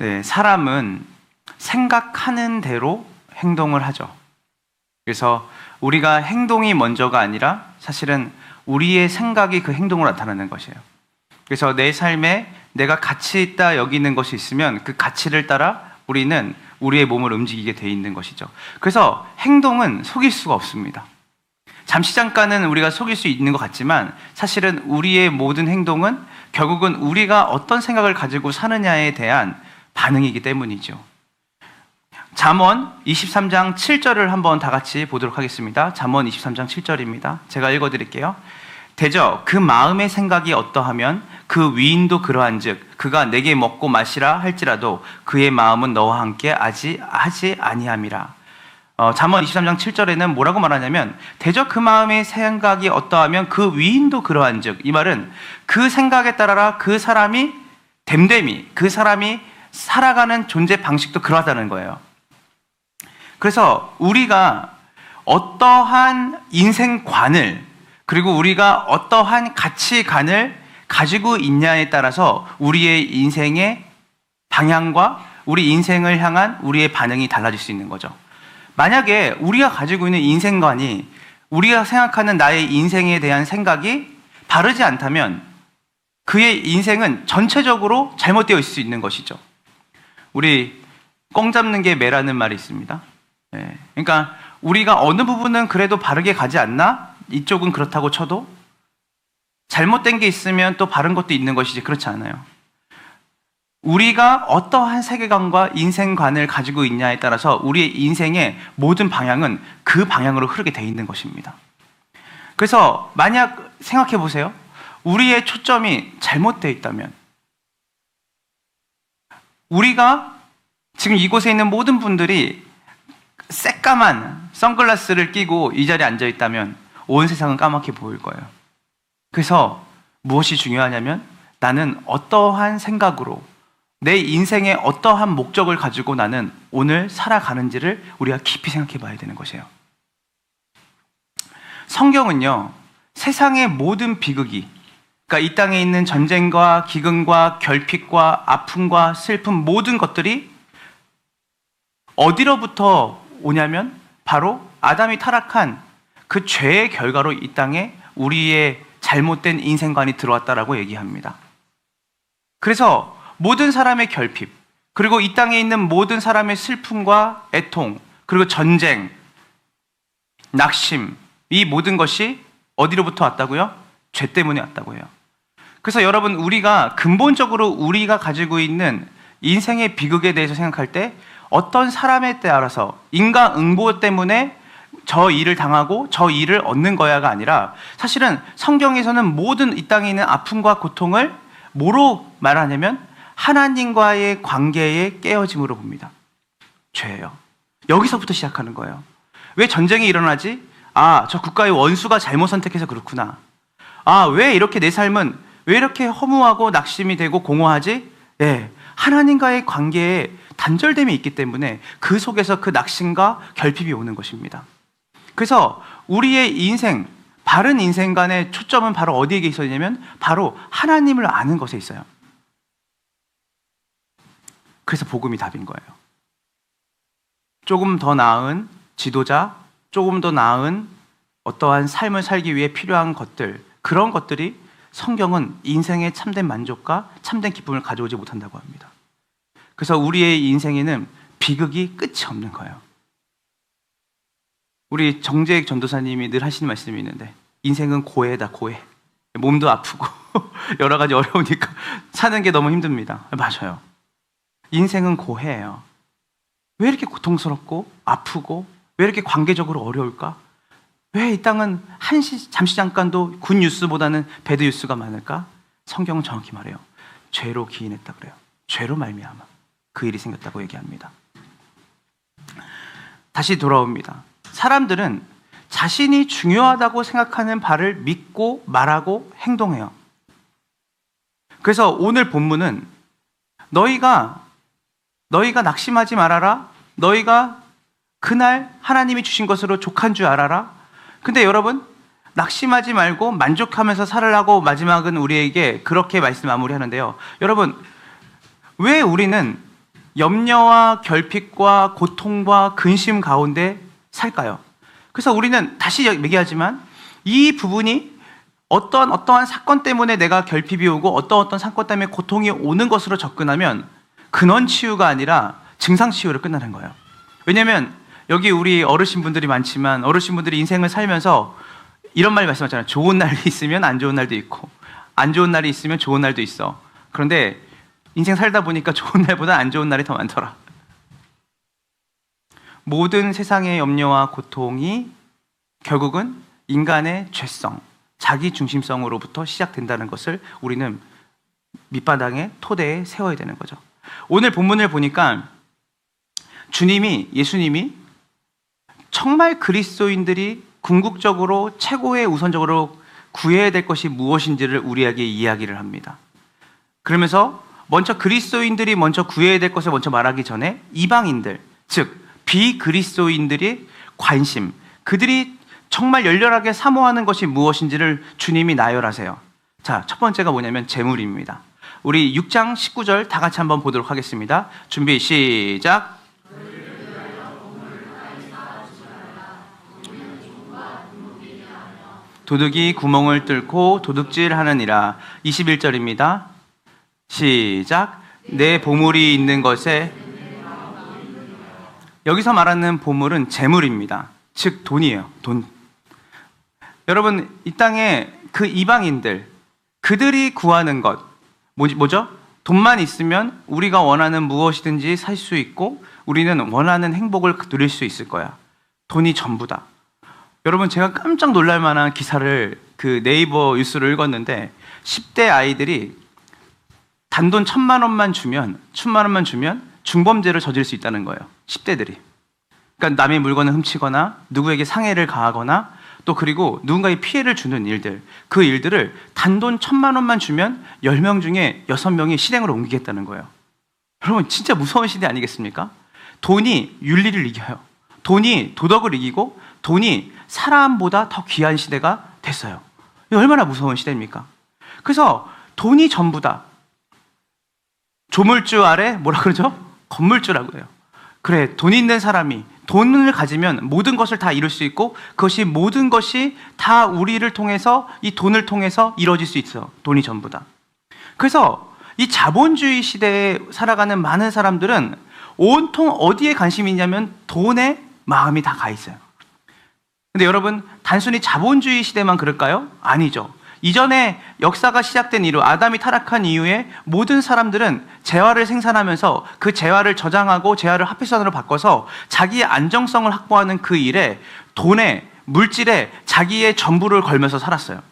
네, 사람은 생각하는 대로 행동을 하죠. 그래서 우리가 행동이 먼저가 아니라 사실은 우리의 생각이 그 행동으로 나타나는 것이에요. 그래서 내 삶에 내가 가치 있다 여기는 것이 있으면 그 가치를 따라 우리는 우리의 몸을 움직이게 돼 있는 것이죠. 그래서 행동은 속일 수가 없습니다. 잠시 잠깐은 우리가 속일 수 있는 것 같지만 사실은 우리의 모든 행동은 결국은 우리가 어떤 생각을 가지고 사느냐에 대한 반응이기 때문이죠. 잠언 23장 7절을 한번 다 같이 보도록 하겠습니다. 잠언 23장 7절입니다. 제가 읽어드릴게요. 대저 그 마음의 생각이 어떠하면 그 위인도 그러한즉 그가 내게 먹고 마시라 할지라도 그의 마음은 너와 함께 하지 아니함이라. 잠언 23장 7절에는 뭐라고 말하냐면 대저 그 마음의 생각이 어떠하면 그 위인도 그러한즉, 이 말은 그 생각에 따라 그 사람이 됨됨이 그 사람이 살아가는 존재 방식도 그러하다는 거예요. 그래서 우리가 어떠한 인생관을 그리고 우리가 어떠한 가치관을 가지고 있냐에 따라서 우리의 인생의 방향과 우리 인생을 향한 우리의 반응이 달라질 수 있는 거죠. 만약에 우리가 가지고 있는 인생관이 우리가 생각하는 나의 인생에 대한 생각이 바르지 않다면 그의 인생은 전체적으로 잘못되어 있을 수 있는 것이죠. 우리 꽁 잡는 게 매라는 말이 있습니다. 네. 그러니까 우리가 어느 부분은 그래도 바르게 가지 않나? 이쪽은 그렇다고 쳐도 잘못된 게 있으면 또 바른 것도 있는 것이지, 그렇지 않아요. 우리가 어떠한 세계관과 인생관을 가지고 있냐에 따라서 우리의 인생의 모든 방향은 그 방향으로 흐르게 돼 있는 것입니다. 그래서 만약 생각해 보세요. 우리의 초점이 잘못되어 있다면, 우리가 지금 이곳에 있는 모든 분들이 새까만 선글라스를 끼고 이 자리에 앉아 있다면 온 세상은 까맣게 보일 거예요. 그래서 무엇이 중요하냐면 나는 어떠한 생각으로 내 인생의 어떠한 목적을 가지고 나는 오늘 살아가는지를 우리가 깊이 생각해 봐야 되는 것이에요. 성경은요, 세상의 모든 비극이, 그러니까 이 땅에 있는 전쟁과 기근과 결핍과 아픔과 슬픔, 모든 것들이 어디로부터 오냐면 바로 아담이 타락한 그 죄의 결과로 이 땅에 우리의 잘못된 인생관이 들어왔다라고 얘기합니다. 그래서 모든 사람의 결핍, 그리고 이 땅에 있는 모든 사람의 슬픔과 애통, 그리고 전쟁, 낙심, 이 모든 것이 어디로부터 왔다고요? 죄 때문에 왔다고 해요. 그래서 여러분, 우리가 근본적으로 우리가 가지고 있는 인생의 비극에 대해서 생각할 때 어떤 사람에 따라서 인과응보 때문에 저 일을 당하고 저 일을 얻는 거야가 아니라, 사실은 성경에서는 모든 이 땅에 있는 아픔과 고통을 뭐로 말하냐면 하나님과의 관계의 깨어짐으로 봅니다. 죄예요. 여기서부터 시작하는 거예요. 왜 전쟁이 일어나지? 아, 저 국가의 원수가 잘못 선택해서 그렇구나. 아, 왜 이렇게 내 삶은 왜 이렇게 허무하고 낙심이 되고 공허하지? 예, 하나님과의 관계에 단절됨이 있기 때문에 그 속에서 그 낙심과 결핍이 오는 것입니다. 그래서 우리의 인생, 바른 인생관의 초점은 바로 어디에 있었냐면 바로 하나님을 아는 것에 있어요. 그래서 복음이 답인 거예요. 조금 더 나은 지도자, 조금 더 나은 어떠한 삶을 살기 위해 필요한 것들, 그런 것들이 성경은 인생의 참된 만족과 참된 기쁨을 가져오지 못한다고 합니다. 그래서 우리의 인생에는 비극이 끝이 없는 거예요. 우리 정재익 전도사님이 늘 하시는 말씀이 있는데, 인생은 고해다, 고해. 몸도 아프고 여러 가지 어려우니까 사는 게 너무 힘듭니다. 맞아요. 인생은 고해예요. 왜 이렇게 고통스럽고 아프고 왜 이렇게 관계적으로 어려울까? 왜 이 땅은 잠시 잠깐도 굿 뉴스보다는 배드 뉴스가 많을까? 성경은 정확히 말해요. 죄로 기인했다 그래요. 죄로 말미암아 그 일이 생겼다고 얘기합니다. 다시 돌아옵니다. 사람들은 자신이 중요하다고 생각하는 바를 믿고 말하고 행동해요. 그래서 오늘 본문은 너희가 낙심하지 말아라. 너희가 그날 하나님이 주신 것으로 족한 줄 알아라. 근데 여러분, 낙심하지 말고 만족하면서 살으라고 마지막은 우리에게 그렇게 말씀 마무리하는데요. 여러분, 왜 우리는 염려와 결핍과 고통과 근심 가운데 살까요? 그래서 우리는 다시 얘기하지만 이 부분이 어떠한 사건 때문에 내가 결핍이 오고 어떤 사건 때문에 고통이 오는 것으로 접근하면 근원 치유가 아니라 증상 치유로 끝나는 거예요. 왜냐하면 여기 우리 어르신분들이 많지만 어르신분들이 인생을 살면서 이런 말 말씀하잖아요. 좋은 날이 있으면 안 좋은 날도 있고 안 좋은 날이 있으면 좋은 날도 있어. 그런데 인생 살다 보니까 좋은 날보다 안 좋은 날이 더 많더라. 모든 세상의 염려와 고통이 결국은 인간의 죄성, 자기 중심성으로부터 시작된다는 것을 우리는 밑바닥에 토대에 세워야 되는 거죠. 오늘 본문을 보니까 예수님이 정말 그리스도인들이 궁극적으로 최고의 우선적으로 구해야 될 것이 무엇인지를 우리에게 이야기를 합니다. 그러면서 먼저 그리스도인들이 먼저 구해야 될 것을 먼저 말하기 전에 이방인들, 즉 비그리스도인들의 관심, 그들이 정말 열렬하게 사모하는 것이 무엇인지를 주님이 나열하세요. 자, 첫 번째가 뭐냐면 재물입니다. 우리 6장 19절 다 같이 한번 보도록 하겠습니다. 준비 시작. 도둑이 구멍을 뚫고 도둑질하느니라. 21절입니다. 시작. 내 보물이 있는 것에, 여기서 말하는 보물은 재물입니다. 즉 돈이에요. 돈. 여러분, 이 땅에 그 이방인들, 그들이 구하는 것 뭐죠? 돈만 있으면 우리가 원하는 무엇이든지 살 수 있고 우리는 원하는 행복을 누릴 수 있을 거야. 돈이 전부다. 여러분, 제가 깜짝 놀랄 만한 기사를 그 네이버 뉴스를 읽었는데 10대 아이들이 단돈 1,000만 원만 주면 중범죄를 저질 수 있다는 거예요. 10대들이. 그러니까 남의 물건을 훔치거나 누구에게 상해를 가하거나 또 그리고 누군가에 피해를 주는 일들, 그 일들을 단돈 1,000만 원만 주면 10명 중에 6명이 실행으로 옮기겠다는 거예요. 여러분, 진짜 무서운 시대 아니겠습니까? 돈이 윤리를 이겨요. 돈이 도덕을 이기고 돈이 사람보다 더 귀한 시대가 됐어요. 이게 얼마나 무서운 시대입니까? 그래서 돈이 전부다. 조물주 아래 뭐라 그러죠? 건물주라고 해요. 그래, 돈 있는 사람이 돈을 가지면 모든 것을 다 이룰 수 있고 그것이 모든 것이 다 우리를 통해서 이 돈을 통해서 이루어질 수 있어요. 돈이 전부다. 그래서 이 자본주의 시대에 살아가는 많은 사람들은 온통 어디에 관심이 있냐면 돈에 마음이 다 가 있어요. 근데 여러분, 단순히 자본주의 시대만 그럴까요? 아니죠. 이전에 역사가 시작된 이후, 아담이 타락한 이후에 모든 사람들은 재화를 생산하면서 그 재화를 저장하고 재화를 화폐선으로 바꿔서 자기의 안정성을 확보하는 그 일에 돈에, 물질에 자기의 전부를 걸면서 살았어요.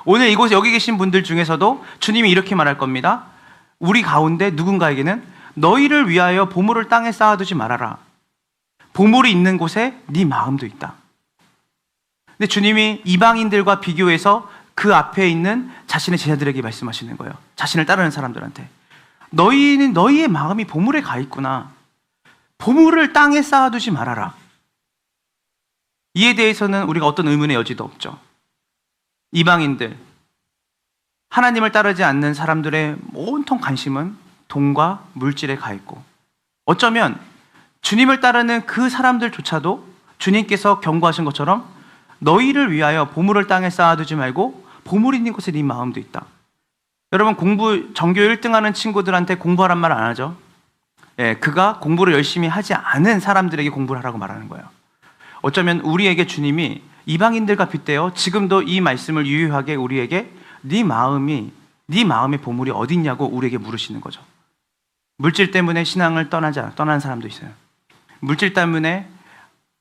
오늘 이곳에 여기 계신 분들 중에서도 주님이 이렇게 말할 겁니다. 우리 가운데 누군가에게는 너희를 위하여 보물을 땅에 쌓아두지 말아라. 보물이 있는 곳에 네 마음도 있다. 근데 주님이 이방인들과 비교해서 그 앞에 있는 자신의 제자들에게 말씀하시는 거예요. 자신을 따르는 사람들한테. 너희는 너희의 마음이 보물에 가 있구나. 보물을 땅에 쌓아두지 말아라. 이에 대해서는 우리가 어떤 의문의 여지도 없죠. 이방인들, 하나님을 따르지 않는 사람들의 온통 관심은 돈과 물질에 가 있고 어쩌면 주님을 따르는 그 사람들조차도 주님께서 경고하신 것처럼 너희를 위하여 보물을 땅에 쌓아두지 말고 보물 있는 곳에 네 마음도 있다. 여러분, 전교 1등하는 친구들한테 공부하란 말 안 하죠? 예, 그가 공부를 열심히 하지 않은 사람들에게 공부를 하라고 말하는 거예요. 어쩌면 우리에게 주님이 이방인들과 빗대어 지금도 이 말씀을 유효하게 우리에게 네 마음의 보물이 어디 있냐고 우리에게 물으시는 거죠. 물질 때문에 신앙을 떠난 사람도 있어요. 물질 때문에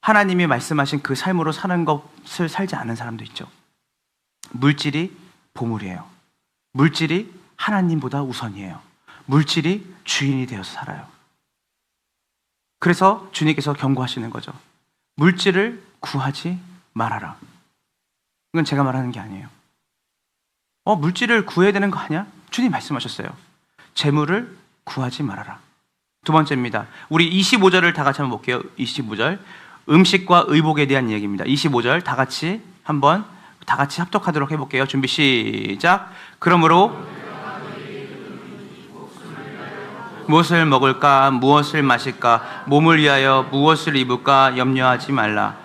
하나님이 말씀하신 그 삶으로 사는 것을 살지 않은 사람도 있죠. 물질이 보물이에요. 물질이 하나님보다 우선이에요. 물질이 주인이 되어서 살아요. 그래서 주님께서 경고하시는 거죠. 물질을 구하지 말아라. 이건 제가 말하는 게 아니에요. 물질을 구해야 되는 거 아니야? 주님 말씀하셨어요. 재물을 구하지 말아라. 두 번째입니다. 우리 25절을 다 같이 한번 볼게요. 25절. 음식과 의복에 대한 이야기입니다. 25절 다 같이 합독하도록 해볼게요. 준비 시작. 그러므로 무엇을 먹을까, 무엇을 마실까, 몸을 위하여 무엇을 입을까 염려하지 말라.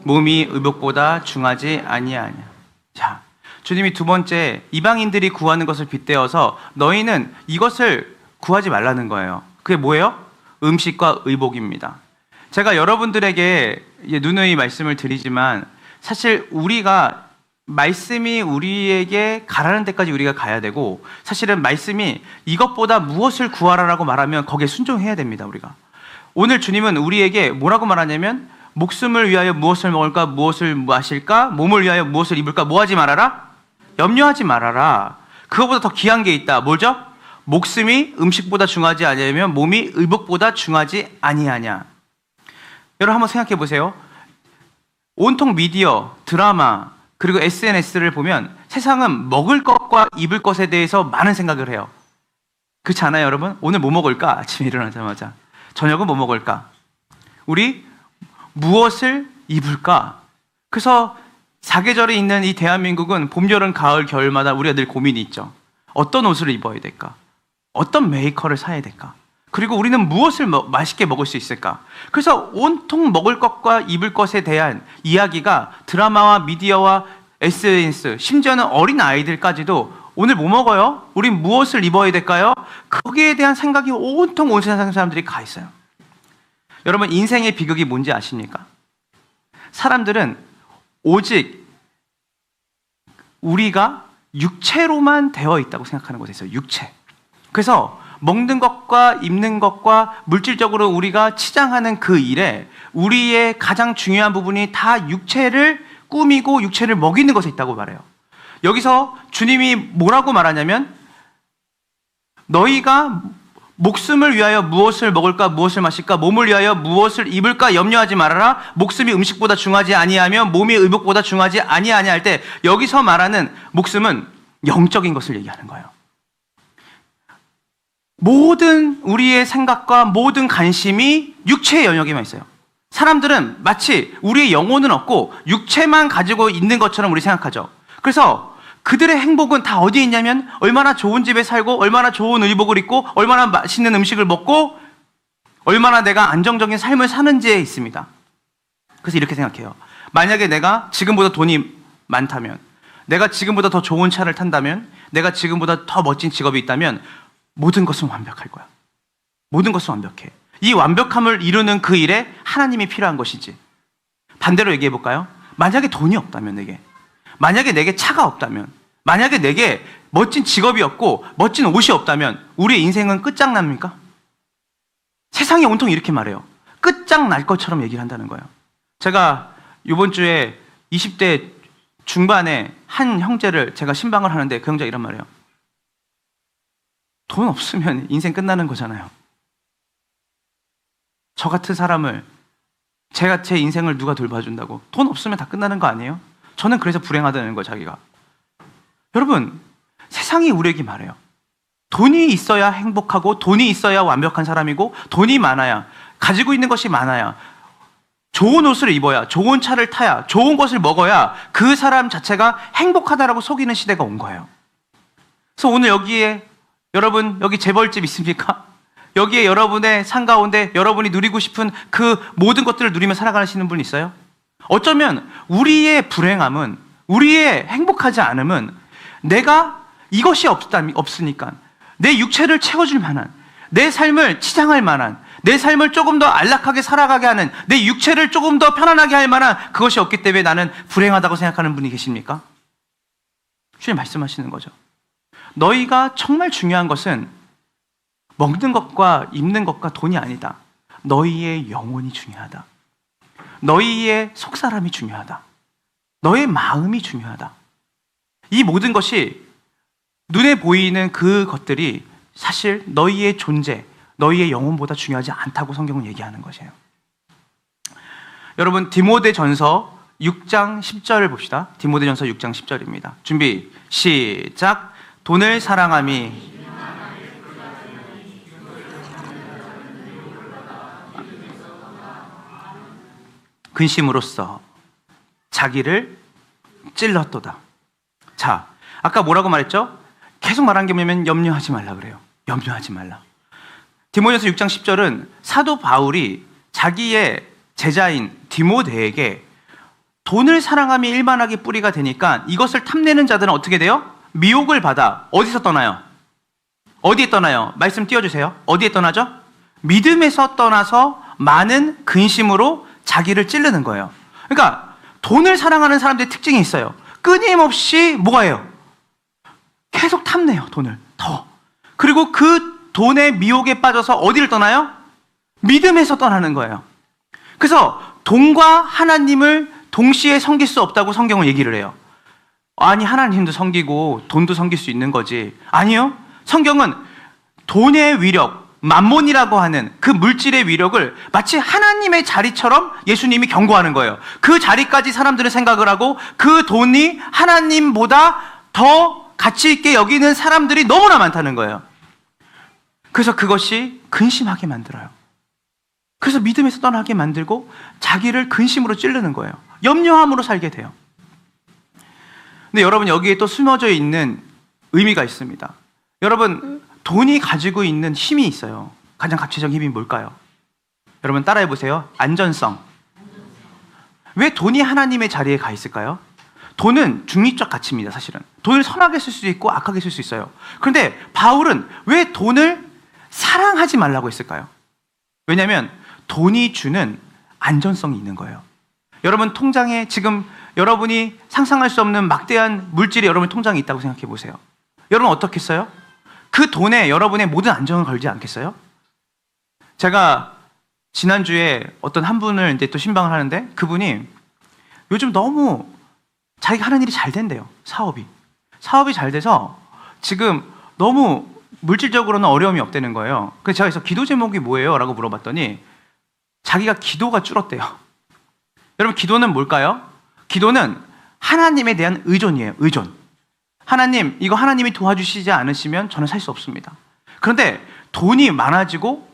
몸이 의복보다 중하지 아니하냐. 자, 주님이 두 번째, 이방인들이 구하는 것을 빗대어서 너희는 이것을 구하지 말라는 거예요. 그게 뭐예요? 음식과 의복입니다. 제가 여러분들에게 누누이 말씀을 드리지만 사실 우리가 말씀이 우리에게 가라는 데까지 우리가 가야 되고, 사실은 말씀이 이것보다 무엇을 구하라라고 말하면 거기에 순종해야 됩니다. 우리가 오늘 주님은 우리에게 뭐라고 말하냐면, 목숨을 위하여 무엇을 먹을까, 무엇을 마실까, 몸을 위하여 무엇을 입을까, 뭐하지 말아라? 염려하지 말아라. 그거보다 더 귀한 게 있다. 뭐죠? 목숨이 음식보다 중하지 아니하면 몸이 의복보다 중하지 아니하냐. 여러분 한번 생각해 보세요. 온통 미디어, 드라마, 그리고 SNS를 보면 세상은 먹을 것과 입을 것에 대해서 많은 생각을 해요. 그렇지 않아요, 여러분? 오늘 뭐 먹을까? 아침에 일어나자마자. 저녁은 뭐 먹을까? 우리 무엇을 입을까? 그래서 사계절이 있는 이 대한민국은 봄, 여름, 가을, 겨울마다 우리가 늘 고민이 있죠. 어떤 옷을 입어야 될까? 어떤 메이커를 사야 될까? 그리고 우리는 무엇을 맛있게 먹을 수 있을까? 그래서 온통 먹을 것과 입을 것에 대한 이야기가 드라마와 미디어와 SNS, 심지어는 어린 아이들까지도 오늘 뭐 먹어요? 우린 무엇을 입어야 될까요? 거기에 대한 생각이 온통 온 세상 사람들이 가 있어요. 여러분, 인생의 비극이 뭔지 아십니까? 사람들은 오직 우리가 육체로만 되어 있다고 생각하는 곳에 있어요. 육체. 그래서 먹는 것과 입는 것과 물질적으로 우리가 치장하는 그 일에 우리의 가장 중요한 부분이 다 육체를 꾸미고 육체를 먹이는 것에 있다고 말해요. 여기서 주님이 뭐라고 말하냐면, 너희가 목숨을 위하여 무엇을 먹을까, 무엇을 마실까, 몸을 위하여 무엇을 입을까 염려하지 말아라. 목숨이 음식보다 중하지 아니하며 몸이 의복보다 중하지 아니하냐 할 때, 여기서 말하는 목숨은 영적인 것을 얘기하는 거예요. 모든 우리의 생각과 모든 관심이 육체의 영역에만 있어요. 사람들은 마치 우리의 영혼은 없고 육체만 가지고 있는 것처럼 우리 생각하죠. 그래서 그들의 행복은 다 어디에 있냐면, 얼마나 좋은 집에 살고, 얼마나 좋은 의복을 입고, 얼마나 맛있는 음식을 먹고, 얼마나 내가 안정적인 삶을 사는지에 있습니다. 그래서 이렇게 생각해요. 만약에 내가 지금보다 돈이 많다면, 내가 지금보다 더 좋은 차를 탄다면, 내가 지금보다 더 멋진 직업이 있다면 모든 것은 완벽할 거야. 모든 것은 완벽해. 이 완벽함을 이루는 그 일에 하나님이 필요한 것이지. 반대로 얘기해 볼까요? 만약에 돈이 없다면, 만약에 내게 차가 없다면, 만약에 내게 멋진 직업이 없고 멋진 옷이 없다면 우리의 인생은 끝장납니까? 세상이 온통 이렇게 말해요. 끝장날 것처럼 얘기를 한다는 거예요. 제가 이번 주에 20대 중반에 한 형제를 제가 신방을 하는데 그 형제가 이런 말이에요. 돈 없으면 인생 끝나는 거잖아요. 저 같은 사람을, 제 인생을 누가 돌봐준다고? 돈 없으면 다 끝나는 거 아니에요? 저는 그래서 불행하다는 거예요, 자기가. 여러분, 세상이 우리에게 말해요. 돈이 있어야 행복하고, 돈이 있어야 완벽한 사람이고, 돈이 많아야, 가지고 있는 것이 많아야, 좋은 옷을 입어야, 좋은 차를 타야, 좋은 것을 먹어야 그 사람 자체가 행복하다라고 속이는 시대가 온 거예요. 그래서 오늘 여기에 여러분, 여기 재벌집 있습니까? 여기에 여러분의 산 가운데 여러분이 누리고 싶은 그 모든 것들을 누리며 살아가시는 분 있어요? 어쩌면 우리의 불행함은, 우리의 행복하지 않음은 내가 이것이 없으니까 내 육체를 채워줄 만한, 내 삶을 치장할 만한, 내 삶을 조금 더 안락하게 살아가게 하는, 내 육체를 조금 더 편안하게 할 만한 그것이 없기 때문에 나는 불행하다고 생각하는 분이 계십니까? 주님 말씀하시는 거죠. 너희가 정말 중요한 것은 먹는 것과 입는 것과 돈이 아니다. 너희의 영혼이 중요하다. 너희의 속사람이 중요하다. 너의 마음이 중요하다. 이 모든 것이 눈에 보이는 그 것들이 사실 너희의 존재, 너희의 영혼보다 중요하지 않다고 성경은 얘기하는 것이에요. 여러분, 디모데전서 6장 10절을 봅시다. 디모데전서 6장 10절입니다. 준비, 시작. 돈을 사랑함이 근심으로써 자기를 찔렀도다. 자, 아까 뭐라고 말했죠? 계속 말한 게 뭐냐면 염려하지 말라 그래요. 염려하지 말라. 디모데전서 6장 10절은 사도 바울이 자기의 제자인 디모데에게 돈을 사랑함이 일반하게 뿌리가 되니까 이것을 탐내는 자들은 어떻게 돼요? 미혹을 받아 어디서 떠나요? 어디에 떠나요? 말씀 띄워주세요. 어디에 떠나죠? 믿음에서 떠나서 많은 근심으로 자기를 찌르는 거예요. 그러니까 돈을 사랑하는 사람들의 특징이 있어요. 끊임없이 뭐가 해요? 계속 탐내요. 돈을 더. 그리고 그 돈의 미혹에 빠져서 어디를 떠나요? 믿음에서 떠나는 거예요. 그래서 돈과 하나님을 동시에 섬길 수 없다고 성경은 얘기를 해요. 아니, 하나님도 섬기고 돈도 섬길 수 있는 거지. 아니요. 성경은 돈의 위력, 만몬이라고 하는 그 물질의 위력을 마치 하나님의 자리처럼 예수님이 경고하는 거예요. 그 자리까지 사람들은 생각을 하고 그 돈이 하나님보다 더 가치 있게 여기는 사람들이 너무나 많다는 거예요. 그래서 그것이 근심하게 만들어요. 그래서 믿음에서 떠나게 만들고 자기를 근심으로 찌르는 거예요. 염려함으로 살게 돼요. 근데 여러분, 여기에 또 숨어져 있는 의미가 있습니다. 여러분, 돈이 가지고 있는 힘이 있어요. 가장 가치적인 힘이 뭘까요? 여러분 따라해 보세요. 안전성. 왜 돈이 하나님의 자리에 가 있을까요? 돈은 중립적 가치입니다. 사실은 돈을 선하게 쓸 수도 있고 악하게 쓸 수 있어요. 그런데 바울은 왜 돈을 사랑하지 말라고 했을까요? 왜냐하면 돈이 주는 안전성이 있는 거예요. 여러분 통장에 지금 여러분이 상상할 수 없는 막대한 물질이 여러분 통장에 있다고 생각해 보세요. 여러분 어떻겠어요? 그 돈에 여러분의 모든 안정을 걸지 않겠어요? 제가 지난주에 어떤 한 분을 이제 또 신방을 하는데 그분이 요즘 너무 자기가 하는 일이 잘 된대요. 사업이 잘 돼서 지금 너무 물질적으로는 어려움이 없다는 거예요. 그래서 제가 그래서 기도 제목이 뭐예요? 라고 물어봤더니 자기가 기도가 줄었대요. 여러분 기도는 뭘까요? 기도는 하나님에 대한 의존이에요. 의존. 하나님, 이거 하나님이 도와주시지 않으시면 저는 살 수 없습니다. 그런데 돈이 많아지고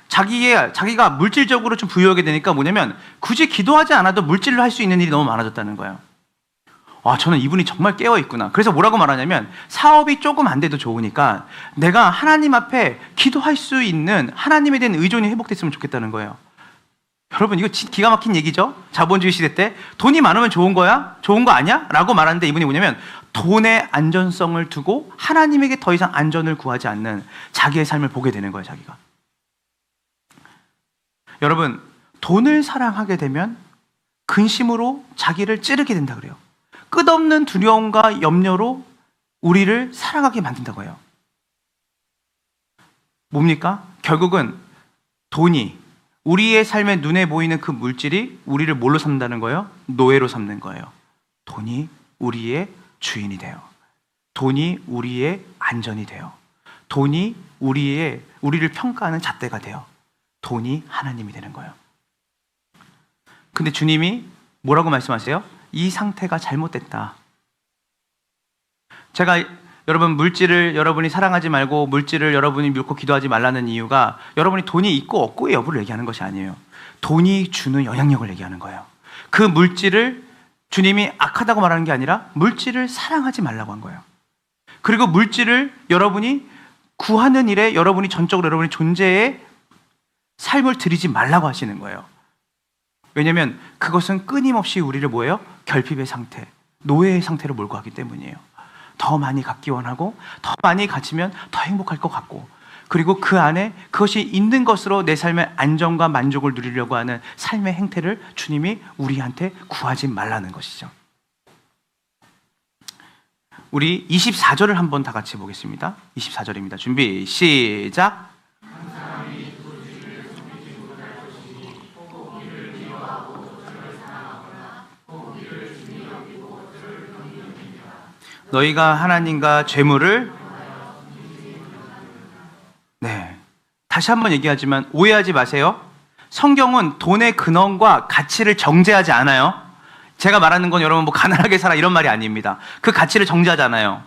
자기가 물질적으로 좀 부유하게 되니까 뭐냐면 굳이 기도하지 않아도 물질로 할 수 있는 일이 너무 많아졌다는 거예요. 와, 저는 이분이 정말 깨어있구나. 그래서 뭐라고 말하냐면 사업이 조금 안 돼도 좋으니까 내가 하나님 앞에 기도할 수 있는 하나님에 대한 의존이 회복됐으면 좋겠다는 거예요. 여러분 이거 기가 막힌 얘기죠? 자본주의 시대 때 돈이 많으면 좋은 거야? 좋은 거 아니야? 라고 말하는데 이분이 뭐냐면 돈의 안전성을 두고 하나님에게 더 이상 안전을 구하지 않는 자기의 삶을 보게 되는 거예요. 자기가. 여러분 돈을 사랑하게 되면 근심으로 자기를 찌르게 된다 그래요. 끝없는 두려움과 염려로 우리를 사랑하게 만든다고 해요. 뭡니까? 결국은 돈이 우리의 삶에 눈에 보이는 그 물질이 우리를 뭘로 삼는다는 거예요? 노예로 삼는 거예요. 돈이 우리의 주인이 돼요. 돈이 우리의 안전이 돼요. 돈이 우리를 평가하는 잣대가 돼요. 돈이 하나님이 되는 거예요. 근데 주님이 뭐라고 말씀하세요? 이 상태가 잘못됐다. 제가 여러분 물질을 여러분이 사랑하지 말고 물질을 여러분이 믿고 기도하지 말라는 이유가 여러분이 돈이 있고 없고의 여부를 얘기하는 것이 아니에요. 돈이 주는 영향력을 얘기하는 거예요. 그 물질을 주님이 악하다고 말하는 게 아니라 물질을 사랑하지 말라고 한 거예요. 그리고 물질을 여러분이 구하는 일에 여러분이 전적으로 여러분의 존재에 삶을 들이지 말라고 하시는 거예요. 왜냐하면 그것은 끊임없이 우리를 뭐예요? 결핍의 상태, 노예의 상태로 몰고 가기 때문이에요. 더 많이 갖기 원하고 더 많이 가지면 더 행복할 것 같고 그리고 그 안에 그것이 있는 것으로 내 삶의 안정과 만족을 누리려고 하는 삶의 행태를 주님이 우리한테 구하지 말라는 것이죠. 우리 24절을 한번 다 같이 보겠습니다. 24절입니다. 준비 시작. 너희가 하나님과 재물을 다시 한번 얘기하지만 오해하지 마세요. 성경은 돈의 근원과 가치를 정죄하지 않아요. 제가 말하는 건 여러분 뭐 가난하게 살아 이런 말이 아닙니다. 그 가치를 정죄하지 않아요.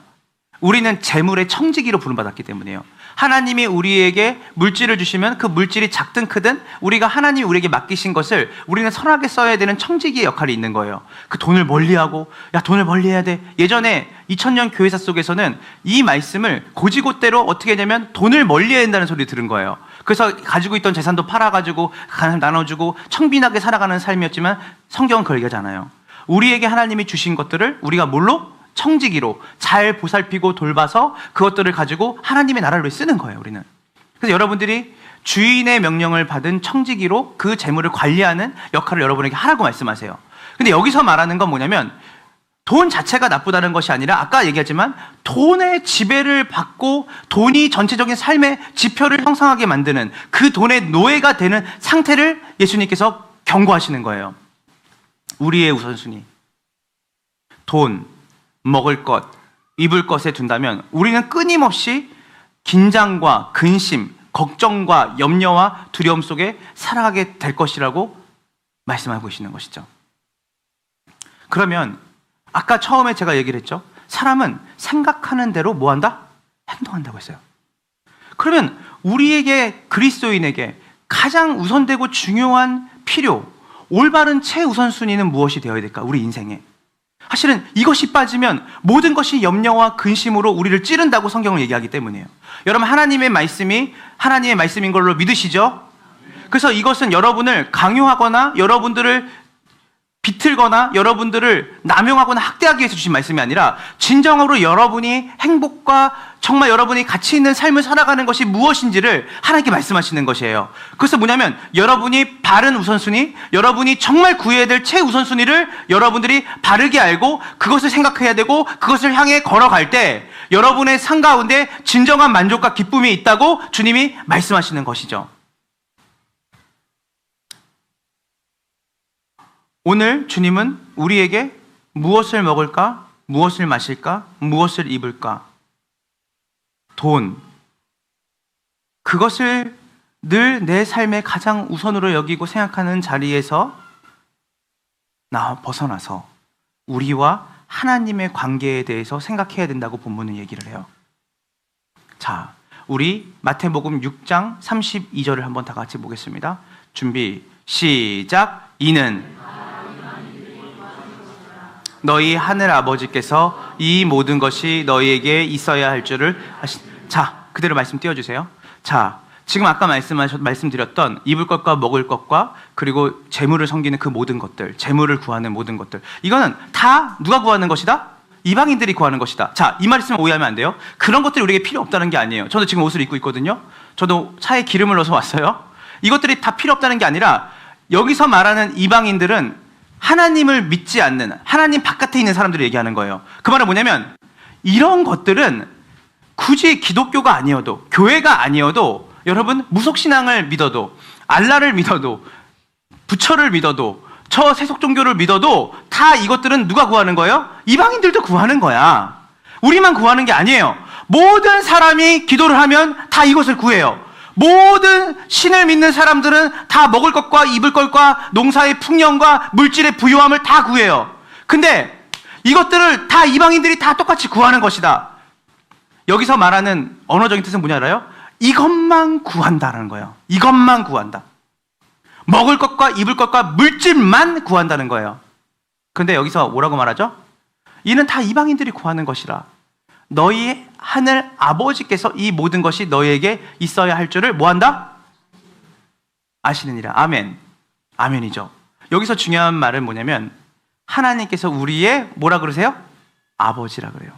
우리는 재물의 청지기로 부름받았기 때문이에요. 하나님이 우리에게 물질을 주시면 그 물질이 작든 크든 우리가 하나님이 우리에게 맡기신 것을 우리는 선하게 써야 되는 청지기의 역할이 있는 거예요. 그 돈을 멀리하고, 야, 돈을 멀리해야 돼. 예전에 2000년 교회사 속에서는 이 말씀을 고지고대로 어떻게 했냐면 돈을 멀리해야 된다는 소리 들은 거예요. 그래서 가지고 있던 재산도 팔아가지고 나눠주고 청빈하게 살아가는 삶이었지만 성경은 그걸 얘기하잖아요. 우리에게 하나님이 주신 것들을 우리가 뭘로? 청지기로 잘 보살피고 돌봐서 그것들을 가지고 하나님의 나라를 위해 쓰는 거예요, 우리는. 그래서 여러분들이 주인의 명령을 받은 청지기로 그 재물을 관리하는 역할을 여러분에게 하라고 말씀하세요. 근데 여기서 말하는 건 뭐냐면 돈 자체가 나쁘다는 것이 아니라 아까 얘기했지만 돈의 지배를 받고 돈이 전체적인 삶의 지표를 형성하게 만드는 그 돈의 노예가 되는 상태를 예수님께서 경고하시는 거예요. 우리의 우선순위, 돈, 먹을 것, 입을 것에 둔다면 우리는 끊임없이 긴장과 근심, 걱정과 염려와 두려움 속에 살아가게 될 것이라고 말씀하고 계시는 것이죠. 그러면 아까 처음에 제가 얘기를 했죠. 사람은 생각하는 대로 뭐 한다? 행동한다고 했어요. 그러면 우리에게, 그리스도인에게 가장 우선되고 중요한 필요, 올바른 최우선순위는 무엇이 되어야 될까? 우리 인생에. 사실은 이것이 빠지면 모든 것이 염려와 근심으로 우리를 찌른다고 성경을 얘기하기 때문이에요. 여러분, 하나님의 말씀이 하나님의 말씀인 걸로 믿으시죠? 그래서 이것은 여러분을 강요하거나 여러분들을 비틀거나 여러분들을 남용하거나 학대하기 위해서 주신 말씀이 아니라 진정으로 여러분이 행복과 정말 여러분이 가치 있는 삶을 살아가는 것이 무엇인지를 하나님께 말씀하시는 것이에요. 그래서 뭐냐면 여러분이 바른 우선순위, 여러분이 정말 구해야 될 최우선순위를 여러분들이 바르게 알고 그것을 생각해야 되고 그것을 향해 걸어갈 때 여러분의 삶 가운데 진정한 만족과 기쁨이 있다고 주님이 말씀하시는 것이죠. 오늘 주님은 우리에게 무엇을 먹을까? 무엇을 마실까? 무엇을 입을까? 돈. 그것을 늘 내 삶의 가장 우선으로 여기고 생각하는 자리에서 벗어나서 우리와 하나님의 관계에 대해서 생각해야 된다고 본문은 얘기를 해요. 자, 우리 마태복음 6장 32절을 한번 다 같이 보겠습니다. 준비, 시작. 이는 너희 하늘 아버지께서 이 모든 것이 너희에게 있어야 할 줄을 자, 그대로 말씀 띄워주세요. 자, 지금 아까 말씀드렸던 입을 것과 먹을 것과 그리고 재물을 섬기는 그 모든 것들, 재물을 구하는 모든 것들, 이거는 다 누가 구하는 것이다? 이방인들이 구하는 것이다. 자, 이 말씀을 오해하면 안 돼요. 그런 것들이 우리에게 필요 없다는 게 아니에요. 저도 지금 옷을 입고 있거든요. 저도 차에 기름을 넣어서 왔어요. 이것들이 다 필요 없다는 게 아니라 여기서 말하는 이방인들은 하나님을 믿지 않는, 하나님 바깥에 있는 사람들을 얘기하는 거예요. 그 말은 뭐냐면 이런 것들은 굳이 기독교가 아니어도, 교회가 아니어도, 여러분 무속신앙을 믿어도, 알라를 믿어도, 부처를 믿어도, 저 세속 종교를 믿어도 다 이것들은 누가 구하는 거예요? 이방인들도 구하는 거야. 우리만 구하는 게 아니에요. 모든 사람이 기도를 하면 다 이것을 구해요. 모든 신을 믿는 사람들은 다 먹을 것과 입을 것과 농사의 풍년과 물질의 부요함을 다 구해요. 근데 이것들을 다 이방인들이 다 똑같이 구하는 것이다. 여기서 말하는 언어적인 뜻은 뭐냐 알아요? 이것만 구한다는 거예요. 이것만 구한다. 먹을 것과 입을 것과 물질만 구한다는 거예요. 근데 여기서 뭐라고 말하죠? 이는 다 이방인들이 구하는 것이라. 너희 하늘 아버지께서 이 모든 것이 너희에게 있어야 할 줄을 뭐한다? 아시느니라. 아멘. 아멘이죠. 여기서 중요한 말은 뭐냐면 하나님께서 우리의 뭐라 그러세요? 아버지라 그래요.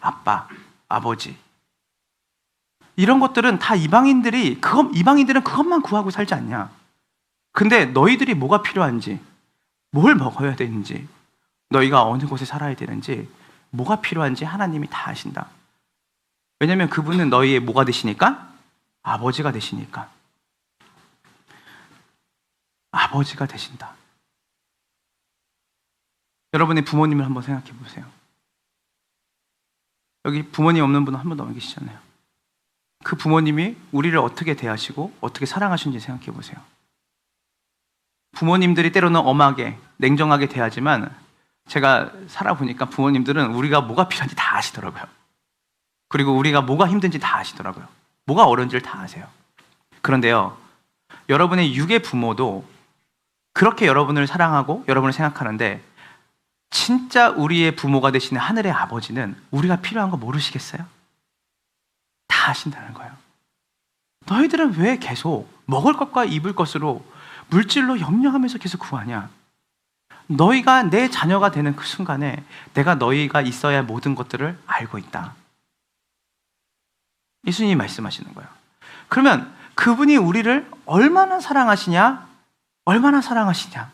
아빠, 아버지. 이런 것들은 다 이방인들은 그것만 구하고 살지 않냐. 근데 너희들이 뭐가 필요한지, 뭘 먹어야 되는지, 너희가 어느 곳에 살아야 되는지, 뭐가 필요한지 하나님이 다 아신다. 왜냐하면 그분은 너희의 뭐가 되시니까? 아버지가 되시니까. 아버지가 되신다. 여러분의 부모님을 한번 생각해 보세요. 여기 부모님 없는 분은 한 분도 안 계시잖아요. 그 부모님이 우리를 어떻게 대하시고 어떻게 사랑하시는지 생각해 보세요. 부모님들이 때로는 엄하게, 냉정하게 대하지만 제가 살아보니까 부모님들은 우리가 뭐가 필요한지 다 아시더라고요. 그리고 우리가 뭐가 힘든지 다 아시더라고요. 뭐가 어려운지를 다 아세요. 그런데요, 여러분의 육의 부모도 그렇게 여러분을 사랑하고 여러분을 생각하는데, 진짜 우리의 부모가 되시는 하늘의 아버지는 우리가 필요한 거 모르시겠어요? 다 아신다는 거예요. 너희들은 왜 계속 먹을 것과 입을 것으로 물질로 염려하면서 계속 구하냐? 너희가 내 자녀가 되는 그 순간에 내가 너희가 있어야 할 모든 것들을 알고 있다. 예수님이 말씀하시는 거예요. 그러면 그분이 우리를 얼마나 사랑하시냐? 얼마나 사랑하시냐?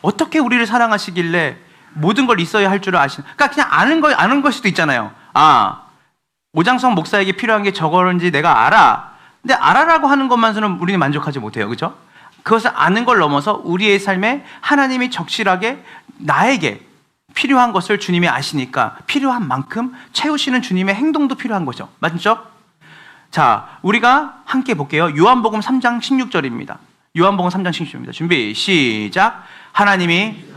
어떻게 우리를 사랑하시길래 모든 걸 있어야 할 줄을 아시는? 그러니까 그냥 아는 걸 수도 있잖아요. 아, 오장성 목사에게 필요한 게 저거인지 내가 알아. 근데 알아라고 하는 것만으로는 우리는 만족하지 못해요. 그렇죠? 그것을 아는 걸 넘어서 우리의 삶에 하나님이 적실하게 나에게 필요한 것을 주님이 아시니까 필요한 만큼 채우시는 주님의 행동도 필요한 거죠. 맞죠? 자, 우리가 함께 볼게요. 요한복음 3장 16절입니다. 요한복음 3장 16절입니다. 준비, 시작. 하나님이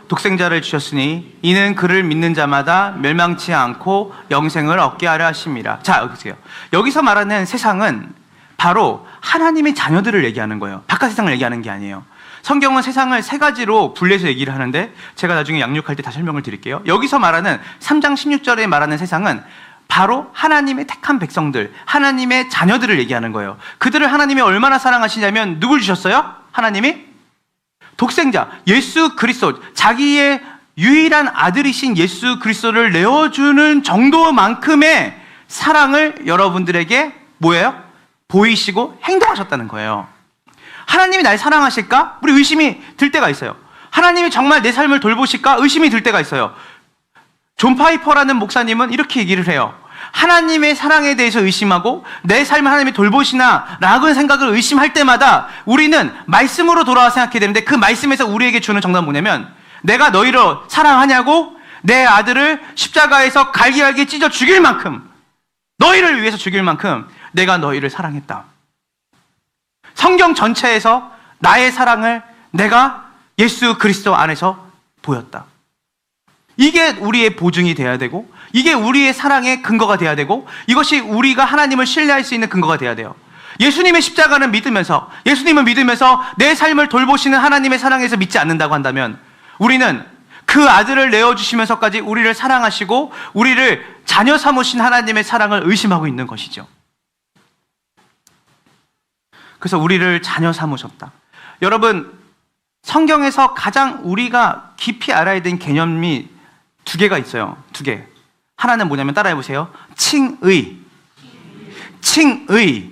독생자를 주셨으니 이는 그를 믿는 자마다 멸망치 않고 영생을 얻게 하려 하심이라. 자, 여기 보세요. 여기서 말하는 세상은 바로 하나님의 자녀들을 얘기하는 거예요. 바깥 세상을 얘기하는 게 아니에요. 성경은 세상을 세 가지로 분리해서 얘기를 하는데 제가 나중에 양육할 때 다 설명을 드릴게요. 여기서 말하는 3장 16절에 말하는 세상은 바로 하나님의 택한 백성들, 하나님의 자녀들을 얘기하는 거예요. 그들을 하나님이 얼마나 사랑하시냐면 누굴 주셨어요? 하나님이 독생자 예수 그리스도, 자기의 유일한 아들이신 예수 그리스도를 내어주는 정도만큼의 사랑을 여러분들에게 뭐예요? 보이시고 행동하셨다는 거예요. 하나님이 날 사랑하실까? 우리 의심이 들 때가 있어요. 하나님이 정말 내 삶을 돌보실까? 의심이 들 때가 있어요. 존 파이퍼라는 목사님은 이렇게 얘기를 해요. 하나님의 사랑에 대해서 의심하고 내 삶을 하나님이 돌보시나 라는 생각을 의심할 때마다 우리는 말씀으로 돌아와 생각해야 되는데, 그 말씀에서 우리에게 주는 정답은 뭐냐면, 내가 너희를 사랑하냐고? 내 아들을 십자가에서 갈기갈기 찢어 죽일 만큼, 너희를 위해서 죽일 만큼 내가 너희를 사랑했다. 성경 전체에서 나의 사랑을 내가 예수 그리스도 안에서 보였다. 이게 우리의 보증이 돼야 되고, 이게 우리의 사랑의 근거가 돼야 되고, 이것이 우리가 하나님을 신뢰할 수 있는 근거가 돼야 돼요. 예수님의 십자가는 믿으면서, 예수님을 믿으면서 내 삶을 돌보시는 하나님의 사랑에서 믿지 않는다고 한다면, 우리는 그 아들을 내어주시면서까지 우리를 사랑하시고 우리를 자녀 삼으신 하나님의 사랑을 의심하고 있는 것이죠. 그래서 우리를 자녀 삼으셨다. 여러분, 성경에서 가장 우리가 깊이 알아야 되는 개념이 두 개가 있어요. 두 개. 하나는 뭐냐면 따라해보세요. 칭의. 칭의.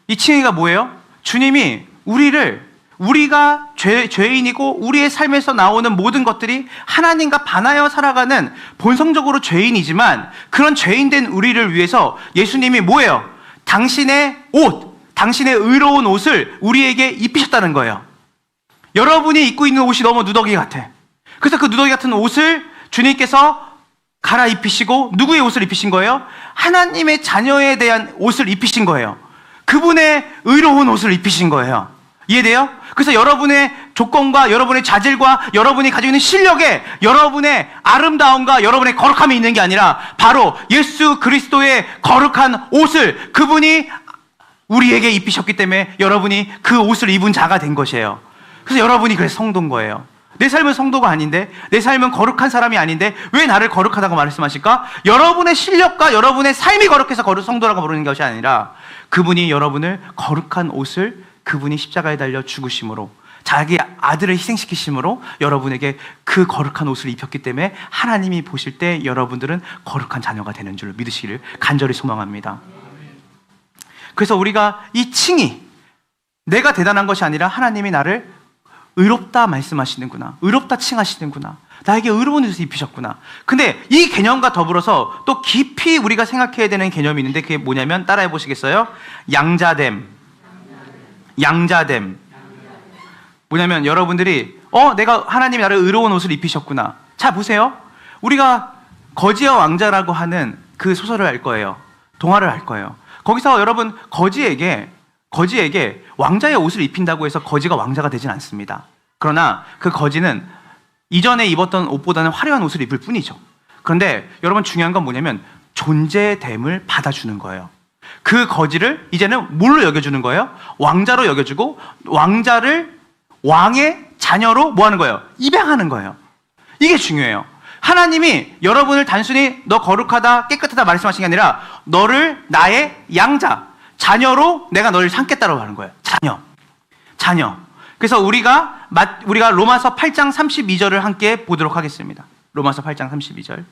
이 칭의가 뭐예요? 주님이 우리가 죄인이고 우리의 삶에서 나오는 모든 것들이 하나님과 반하여 살아가는 본성적으로 죄인이지만, 그런 죄인된 우리를 위해서 예수님이 뭐예요? 당신의 옷, 당신의 의로운 옷을 우리에게 입히셨다는 거예요. 여러분이 입고 있는 옷이 너무 누더기 같아. 그래서 그 누더기 같은 옷을 주님께서 갈아입히시고 누구의 옷을 입히신 거예요? 하나님의 자녀에 대한 옷을 입히신 거예요. 그분의 의로운 옷을 입히신 거예요. 이해돼요? 그래서 여러분의 조건과 여러분의 자질과 여러분이 가지고 있는 실력에 여러분의 아름다움과 여러분의 거룩함이 있는 게 아니라 바로 예수 그리스도의 거룩한 옷을 그분이 우리에게 입히셨기 때문에 여러분이 그 옷을 입은 자가 된 것이에요. 그래서 여러분이 그래서 성도인 거예요. 내 삶은 성도가 아닌데, 내 삶은 거룩한 사람이 아닌데 왜 나를 거룩하다고 말씀하실까? 여러분의 실력과 여러분의 삶이 거룩해서 성도라고 부르는 것이 아니라, 그분이 여러분을 거룩한 옷을 그분이 십자가에 달려 죽으심으로, 자기 아들을 희생시키심으로 여러분에게 그 거룩한 옷을 입혔기 때문에 하나님이 보실 때 여러분들은 거룩한 자녀가 되는 줄 믿으시기를 간절히 소망합니다. 그래서 우리가 이 칭의, 내가 대단한 것이 아니라 하나님이 나를 의롭다 말씀하시는구나, 의롭다 칭하시는구나, 나에게 의로운 옷을 입히셨구나. 근데 이 개념과 더불어서 또 깊이 우리가 생각해야 되는 개념이 있는데, 그게 뭐냐면 따라해 보시겠어요? 양자됨. 양자됨. 뭐냐면 여러분들이 내가 하나님이 나를 의로운 옷을 입히셨구나. 자, 보세요. 우리가 거지와 왕자라고 하는 그 소설을 알 거예요. 동화를 알 거예요. 거기서 여러분, 거지에게 왕자의 옷을 입힌다고 해서 거지가 왕자가 되진 않습니다. 그러나 그 거지는 이전에 입었던 옷보다는 화려한 옷을 입을 뿐이죠. 그런데 여러분 중요한 건 뭐냐면 존재됨을 받아주는 거예요. 그 거지를 이제는 뭘로 여겨주는 거예요? 왕자로 여겨주고 왕자를 왕의 자녀로 뭐 하는 거예요? 입양하는 거예요. 이게 중요해요. 하나님이 여러분을 단순히 너 거룩하다, 깨끗하다 말씀하신 게 아니라 너를 나의 양자, 자녀로 내가 너를 삼겠다라고 하는 거예요. 자녀. 그래서 우리가 로마서 8장 32절을 함께 보도록 하겠습니다. 로마서 8장 32절.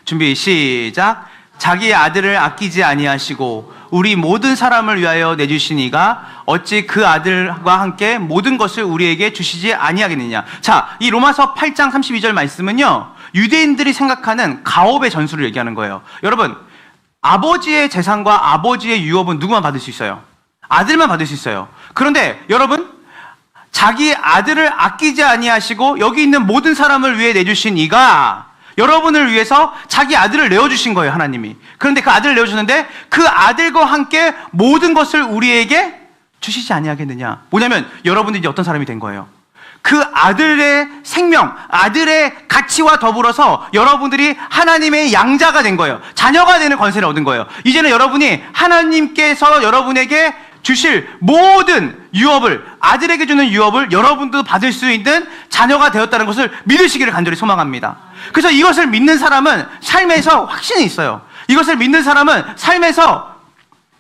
준비 시작. 자기의 아들을 아끼지 아니하시고 우리 모든 사람을 위하여 내주신 이가 어찌 그 아들과 함께 모든 것을 우리에게 주시지 아니하겠느냐. 자, 이 로마서 8장 32절 말씀은요, 유대인들이 생각하는 가업의 전수를 얘기하는 거예요. 여러분, 아버지의 재산과 아버지의 유업은 누구만 받을 수 있어요? 아들만 받을 수 있어요. 그런데 여러분, 자기 아들을 아끼지 아니하시고 여기 있는 모든 사람을 위해 내주신 이가 여러분을 위해서 자기 아들을 내어주신 거예요, 하나님이. 그런데 그 아들을 내어주는데 그 아들과 함께 모든 것을 우리에게 주시지 아니하겠느냐. 뭐냐면 여러분들이 이제 어떤 사람이 된 거예요. 그 아들의 생명, 아들의 가치와 더불어서 여러분들이 하나님의 양자가 된 거예요. 자녀가 되는 권세를 얻은 거예요. 이제는 여러분이 하나님께서 여러분에게 주실 모든 유업을, 아들에게 주는 유업을 여러분도 받을 수 있는 자녀가 되었다는 것을 믿으시기를 간절히 소망합니다. 그래서 이것을 믿는 사람은 삶에서 확신이 있어요. 이것을 믿는 사람은 삶에서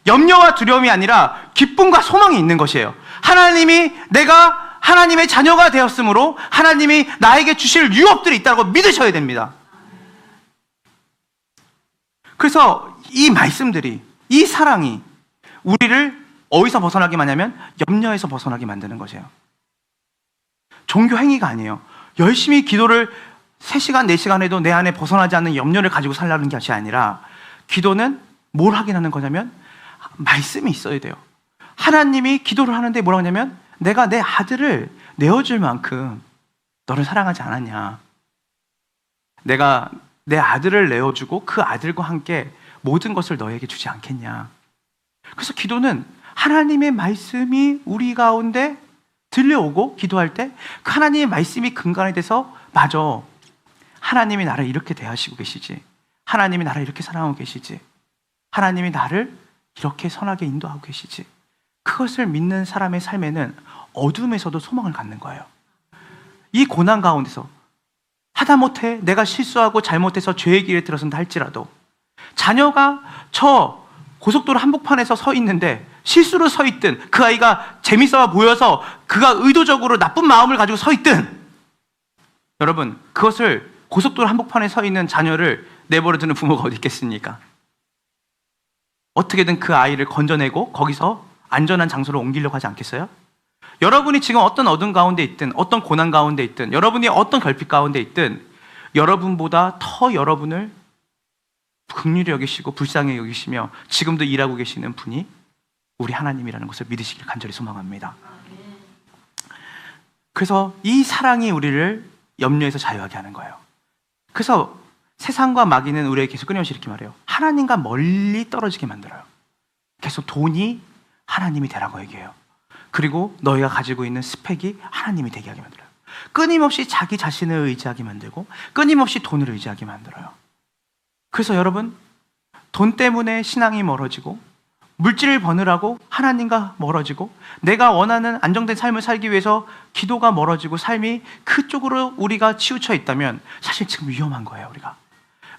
염려와 두려움이 아니라 기쁨과 소망이 있는 것이에요. 하나님이 내가 하나님의 자녀가 되었으므로 하나님이 나에게 주실 유업들이 있다고 믿으셔야 됩니다. 그래서 이 말씀들이, 이 사랑이 우리를 어디서 벗어나게 하냐면 염려에서 벗어나게 만드는 것이에요. 종교 행위가 아니에요. 열심히 기도를 3시간, 4시간 해도 내 안에 벗어나지 않는 염려를 가지고 살라는 것이 아니라 기도는 뭘 확인하는 거냐면 말씀이 있어야 돼요. 하나님이 기도를 하는데 뭐라고 하냐면 내가 내 아들을 내어줄 만큼 너를 사랑하지 않았냐. 내가 내 아들을 내어주고 그 아들과 함께 모든 것을 너에게 주지 않겠냐. 그래서 기도는 하나님의 말씀이 우리 가운데 들려오고 기도할 때 그 하나님의 말씀이 근간이 돼서 맞아. 하나님이 나를 이렇게 대하시고 계시지. 하나님이 나를 이렇게 사랑하고 계시지. 하나님이 나를 이렇게 선하게 인도하고 계시지. 그것을 믿는 사람의 삶에는 어둠에서도 소망을 갖는 거예요. 이 고난 가운데서 하다못해 내가 실수하고 잘못해서 죄의 길에 들어선다 할지라도 자녀가 저 고속도로 한복판에서 서 있는데 실수로 서 있든 그 아이가 재밌어 보여서 그가 의도적으로 나쁜 마음을 가지고 서 있든 여러분 그것을 고속도로 한복판에 서 있는 자녀를 내버려 두는 부모가 어디 있겠습니까? 어떻게든 그 아이를 건져내고 거기서 안전한 장소로 옮기려고 하지 않겠어요? 여러분이 지금 어떤 어둠 가운데 있든 어떤 고난 가운데 있든 여러분이 어떤 결핍 가운데 있든 여러분보다 더 여러분을 긍휼히 여기시고 불쌍히 여기시며 지금도 일하고 계시는 분이 우리 하나님이라는 것을 믿으시길 간절히 소망합니다. 그래서 이 사랑이 우리를 염려에서 자유하게 하는 거예요. 그래서 세상과 마귀는 우리에게 계속 끊임없이 이렇게 말해요. 하나님과 멀리 떨어지게 만들어요. 계속 돈이 하나님이 되라고 얘기해요. 그리고 너희가 가지고 있는 스펙이 하나님이 되게 하게 만들어요. 끊임없이 자기 자신을 의지하게 만들고 끊임없이 돈을 의지하게 만들어요. 그래서 여러분 돈 때문에 신앙이 멀어지고 물질을 버느라고 하나님과 멀어지고 내가 원하는 안정된 삶을 살기 위해서 기도가 멀어지고 삶이 그쪽으로 우리가 치우쳐 있다면 사실 지금 위험한 거예요. 우리가.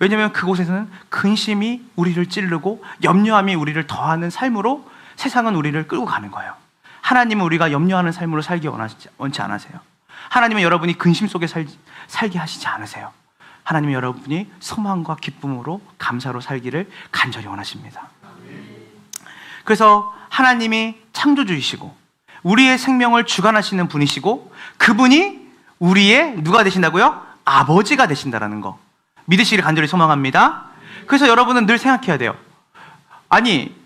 왜냐하면 그곳에서는 근심이 우리를 찌르고 염려함이 우리를 더하는 삶으로 세상은 우리를 끌고 가는 거예요. 하나님은 우리가 염려하는 삶으로 살기 원치 않으세요. 하나님은 여러분이 근심 속에 살게 하시지 않으세요. 하나님은 여러분이 소망과 기쁨으로 감사로 살기를 간절히 원하십니다. 그래서 하나님이 창조주이시고 우리의 생명을 주관하시는 분이시고 그분이 우리의 누가 되신다고요? 아버지가 되신다라는 거 믿으시기를 간절히 소망합니다. 그래서 여러분은 늘 생각해야 돼요. 아니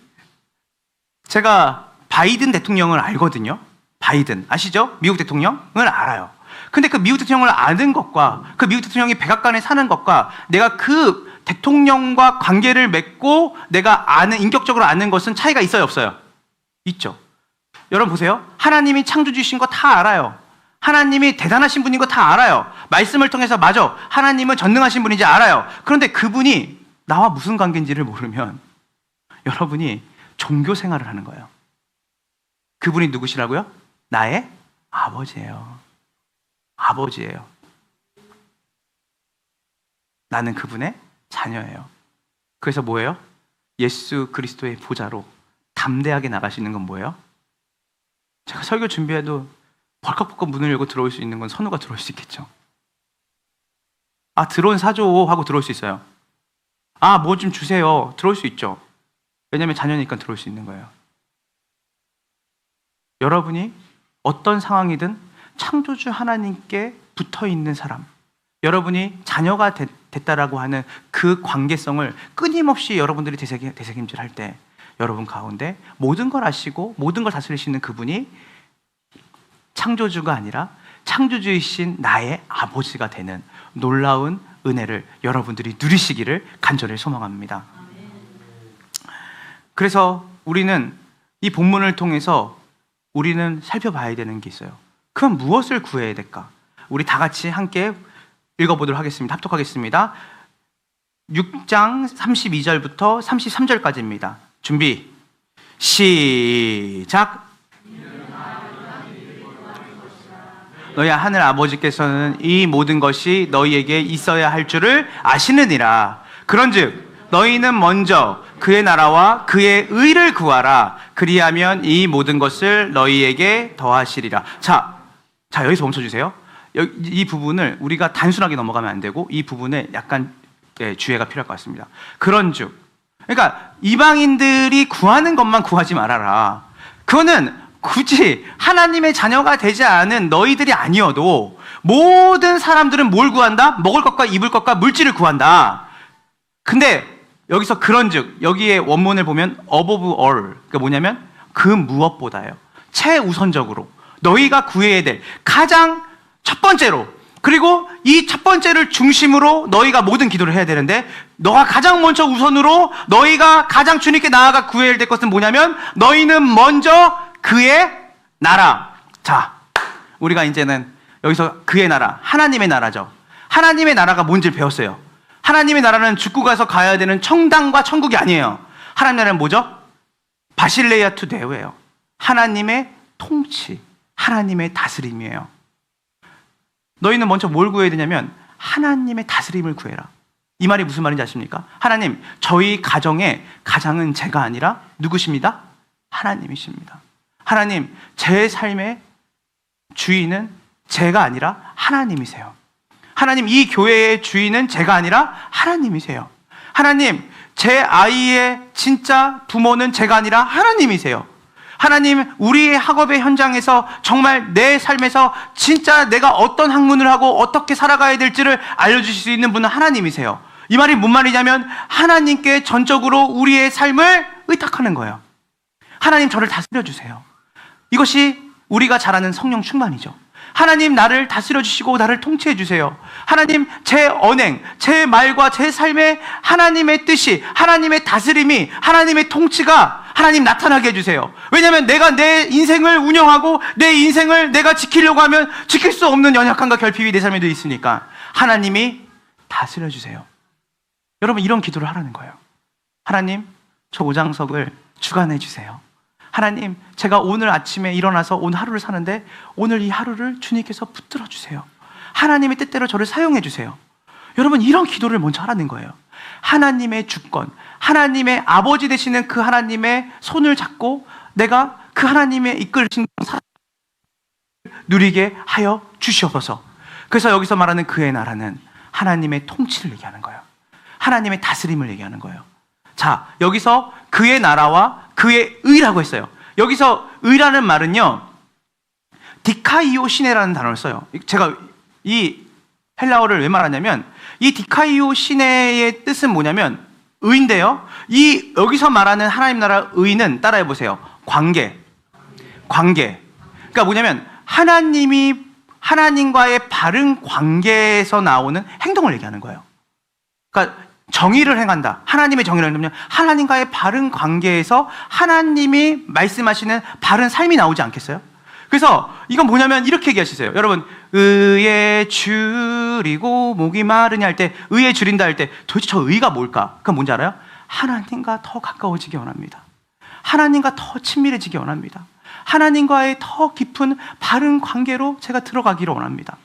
제가 바이든 대통령을 알거든요. 바이든 아시죠? 미국 대통령을 알아요. 근데 그 미국 대통령을 아는 것과 그 미국 대통령이 백악관에 사는 것과 내가 그 대통령과 관계를 맺고 내가 아는, 인격적으로 아는 것은 차이가 있어요, 없어요? 있죠. 여러분 보세요. 하나님이 창조주신 거 다 알아요. 하나님이 대단하신 분인 거 다 알아요. 말씀을 통해서 맞아. 하나님은 전능하신 분인지 알아요. 그런데 그분이 나와 무슨 관계인지를 모르면 여러분이 종교 생활을 하는 거예요. 그분이 누구시라고요? 나의 아버지예요. 아버지예요. 나는 그분의 자녀예요. 그래서 뭐예요? 예수 그리스도의 보좌로 담대하게 나갈 수 있는 건 뭐예요? 제가 설교 준비해도 벌컥벌컥 문을 열고 들어올 수 있는 건 선우가 들어올 수 있겠죠. 아, 드론 사줘 하고 들어올 수 있어요. 아, 뭐 좀 주세요. 들어올 수 있죠. 왜냐하면 자녀니까 들어올 수 있는 거예요. 여러분이 어떤 상황이든 창조주 하나님께 붙어있는 사람, 여러분이 자녀가 됐다라고 하는 그 관계성을 끊임없이 여러분들이 되새김질할 때 여러분 가운데 모든 걸 아시고 모든 걸 다스리시는 그분이 창조주가 아니라 창조주이신 나의 아버지가 되는 놀라운 은혜를 여러분들이 누리시기를 간절히 소망합니다. 그래서 우리는 이 본문을 통해서 우리는 살펴봐야 되는 게 있어요. 그럼 무엇을 구해야 될까? 우리 다 같이 함께 읽어보도록 하겠습니다. 합독하겠습니다. 6장 32절부터 33절까지입니다. 준비, 시작! 너희 하늘 아버지께서는 이 모든 것이 너희에게 있어야 할 줄을 아시느니라. 그런즉 너희는 먼저 그의 나라와 그의 의를 구하라. 그리하면 이 모든 것을 너희에게 더하시리라. 자, 여기서 멈춰주세요. 이 부분을 우리가 단순하게 넘어가면 안 되고 이 부분에 약간 주의가 필요할 것 같습니다. 그런즉, 그러니까 이방인들이 구하는 것만 구하지 말아라. 그거는 굳이 하나님의 자녀가 되지 않은 너희들이 아니어도 모든 사람들은 뭘 구한다? 먹을 것과 입을 것과 물질을 구한다. 근데 여기서 그런즉, 여기에 원문을 보면 above all, 그러니까 뭐냐면 그 무엇보다요, 최우선적으로 너희가 구해야 될 가장 첫 번째로, 그리고 이 첫 번째를 중심으로 너희가 모든 기도를 해야 되는데, 너가 가장 먼저 우선으로 너희가 가장 주님께 나아가 구해야 될 것은 뭐냐면 너희는 먼저 그의 나라. 자, 우리가 이제는 여기서 그의 나라, 하나님의 나라죠. 하나님의 나라가 뭔지를 배웠어요. 하나님의 나라는 죽고 가서 가야 되는 청당과 천국이 아니에요. 하나님의 나라는 뭐죠? 바실레이아 투 데오예요. 하나님의 통치, 하나님의 다스림이에요. 너희는 먼저 뭘 구해야 되냐면 하나님의 다스림을 구해라. 이 말이 무슨 말인지 아십니까? 하나님, 저희 가정의 가장은 제가 아니라 누구십니다? 하나님이십니다. 하나님, 제 삶의 주인은 제가 아니라 하나님이세요. 하나님, 이 교회의 주인은 제가 아니라 하나님이세요. 하나님, 제 아이의 진짜 부모는 제가 아니라 하나님이세요. 하나님, 우리의 학업의 현장에서 정말 내 삶에서 진짜 내가 어떤 학문을 하고 어떻게 살아가야 될지를 알려주실 수 있는 분은 하나님이세요. 이 말이 뭔 말이냐면 하나님께 전적으로 우리의 삶을 의탁하는 거예요. 하나님, 저를 다스려 주세요. 이것이 우리가 잘 아는 성령 충만이죠. 하나님, 나를 다스려 주시고 나를 통치해 주세요. 하나님, 제 언행, 제 말과 제 삶에 하나님의 뜻이, 하나님의 다스림이, 하나님의 통치가 하나님 나타나게 해주세요. 왜냐하면 내가 내 인생을 운영하고 내 인생을 내가 지키려고 하면 지킬 수 없는 연약함과 결핍이 내 삶에도 있으니까 하나님이 다스려 주세요. 여러분, 이런 기도를 하라는 거예요. 하나님, 저 오장석을 주관해 주세요. 하나님, 제가 오늘 아침에 일어나서 오늘 하루를 사는데 오늘 이 하루를 주님께서 붙들어 주세요. 하나님의 뜻대로 저를 사용해 주세요. 여러분, 이런 기도를 먼저 하라는 거예요. 하나님의 주권, 하나님의 아버지 되시는 그 하나님의 손을 잡고 내가 그 하나님의 이끌으신 사랑을 누리게 하여 주시옵소서. 그래서 여기서 말하는 그의 나라는 하나님의 통치를 얘기하는 거예요. 하나님의 다스림을 얘기하는 거예요. 자, 여기서 그의 나라와 그의 의라고 했어요. 여기서 의라는 말은요, 디카이오 시네라는 단어를 써요. 제가 이 헬라어를 왜 말하냐면 이 디카이오 시네의 뜻은 뭐냐면 의인데요, 이 여기서 말하는 하나님 나라 의는 따라해 보세요. 관계. 그러니까 뭐냐면 하나님이 하나님과의 바른 관계에서 나오는 행동을 얘기하는 거예요. 그러니까 정의를 행한다. 하나님의 정의를 행하면 하나님과의 바른 관계에서 하나님이 말씀하시는 바른 삶이 나오지 않겠어요? 그래서 이건 뭐냐면 이렇게 얘기하시세요. 여러분, 의에 줄이고 목이 마르냐 할 때, 의에 줄인다 할 때 도대체 저 의가 뭘까? 그건 뭔지 알아요? 하나님과 더 가까워지기 원합니다. 하나님과 더 친밀해지기 원합니다. 하나님과의 더 깊은 바른 관계로 제가 들어가기를 원합니다.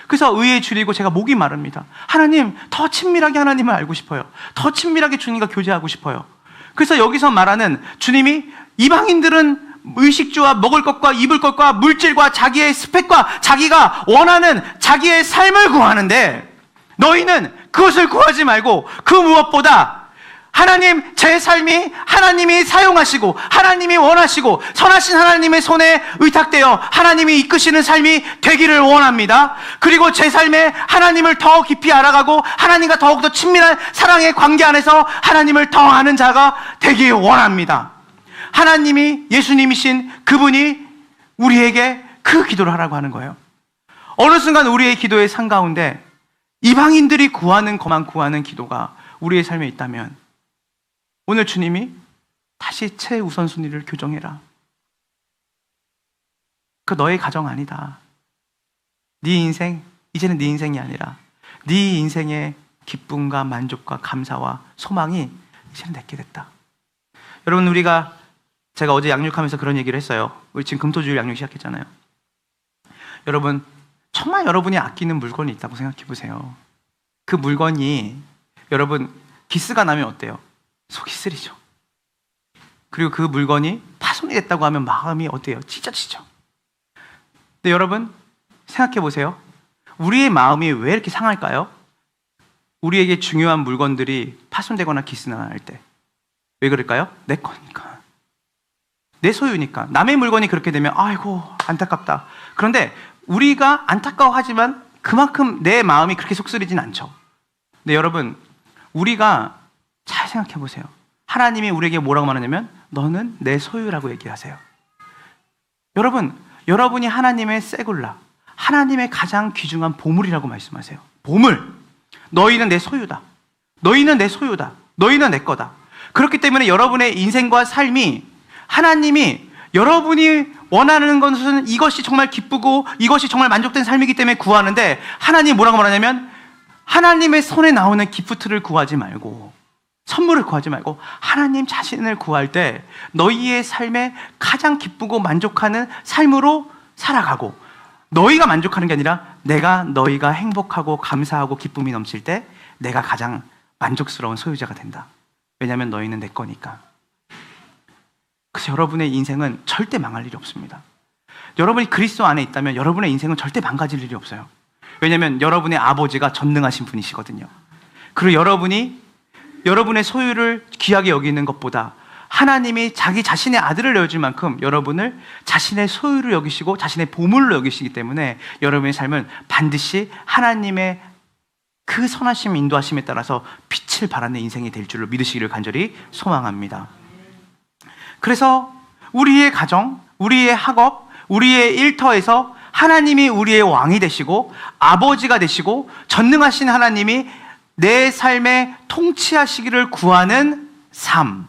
그래서 의에 줄이고 제가 목이 마릅니다. 하나님, 더 친밀하게 하나님을 알고 싶어요. 더 친밀하게 주님과 교제하고 싶어요. 그래서 여기서 말하는 주님이 이방인들은 의식주와 먹을 것과 입을 것과 물질과 자기의 스펙과 자기가 원하는 자기의 삶을 구하는데, 너희는 그것을 구하지 말고 그 무엇보다 하나님, 제 삶이 하나님이 사용하시고 하나님이 원하시고 선하신 하나님의 손에 의탁되어 하나님이 이끄시는 삶이 되기를 원합니다. 그리고 제 삶에 하나님을 더 깊이 알아가고 하나님과 더욱더 친밀한 사랑의 관계 안에서 하나님을 더 아는 자가 되기 원합니다. 하나님이, 예수님이신 그분이 우리에게 그 기도를 하라고 하는 거예요. 어느 순간 우리의 기도의 상 가운데 이방인들이 구하는 것만 구하는 기도가 우리의 삶에 있다면, 오늘 주님이 다시 최우선순위를 교정해라. 그 너의 가정 아니다. 네 인생, 이제는 네 인생이 아니라 네 인생의 기쁨과 만족과 감사와 소망이 이제는 내게 됐다. 여러분, 제가 어제 양육하면서 그런 얘기를 했어요. 우리 지금 금토주일 양육 시작했잖아요. 여러분, 정말 여러분이 아끼는 물건이 있다고 생각해 보세요. 그 물건이 여러분 기스가 나면 어때요? 속이 쓰리죠. 그리고 그 물건이 파손이 됐다고 하면 마음이 어때요? 찢어지죠. 근데 여러분 생각해 보세요. 우리의 마음이 왜 이렇게 상할까요? 우리에게 중요한 물건들이 파손되거나 기스나 날 때. 왜 그럴까요? 내 거니까. 내 소유니까. 남의 물건이 그렇게 되면 아이고 안타깝다. 그런데 우리가 안타까워하지만 그만큼 내 마음이 그렇게 속쓰리진 않죠. 근데 여러분, 우리가 잘 생각해 보세요. 하나님이 우리에게 뭐라고 말하냐면 너는 내 소유라고 얘기하세요. 여러분, 여러분이 하나님의 세굴라, 하나님의 가장 귀중한 보물이라고 말씀하세요. 보물. 너희는 내 소유다. 너희는 내 소유다. 너희는 내 거다. 그렇기 때문에 여러분의 인생과 삶이 하나님이 여러분이 원하는 것은 이것이 정말 기쁘고 이것이 정말 만족된 삶이기 때문에 구하는데, 하나님이 뭐라고 말하냐면 하나님의 손에 나오는 기프트를 구하지 말고, 선물을 구하지 말고 하나님 자신을 구할 때 너희의 삶에 가장 기쁘고 만족하는 삶으로 살아가고, 너희가 만족하는 게 아니라 너희가 행복하고 감사하고 기쁨이 넘칠 때 내가 가장 만족스러운 소유자가 된다. 왜냐하면 너희는 내 거니까. 그래서 여러분의 인생은 절대 망할 일이 없습니다. 여러분이 그리스도 안에 있다면 여러분의 인생은 절대 망가질 일이 없어요. 왜냐하면 여러분의 아버지가 전능하신 분이시거든요. 그리고 여러분의 소유를 귀하게 여기는 것보다 하나님이 자기 자신의 아들을 내어줄 만큼 여러분을 자신의 소유를 여기시고 자신의 보물로 여기시기 때문에 여러분의 삶은 반드시 하나님의 그 선하심 인도하심에 따라서 빛을 발하는 인생이 될 줄로 믿으시기를 간절히 소망합니다. 그래서 우리의 가정, 우리의 학업, 우리의 일터에서 하나님이 우리의 왕이 되시고 아버지가 되시고 전능하신 하나님이 내 삶에 통치하시기를 구하는 삶,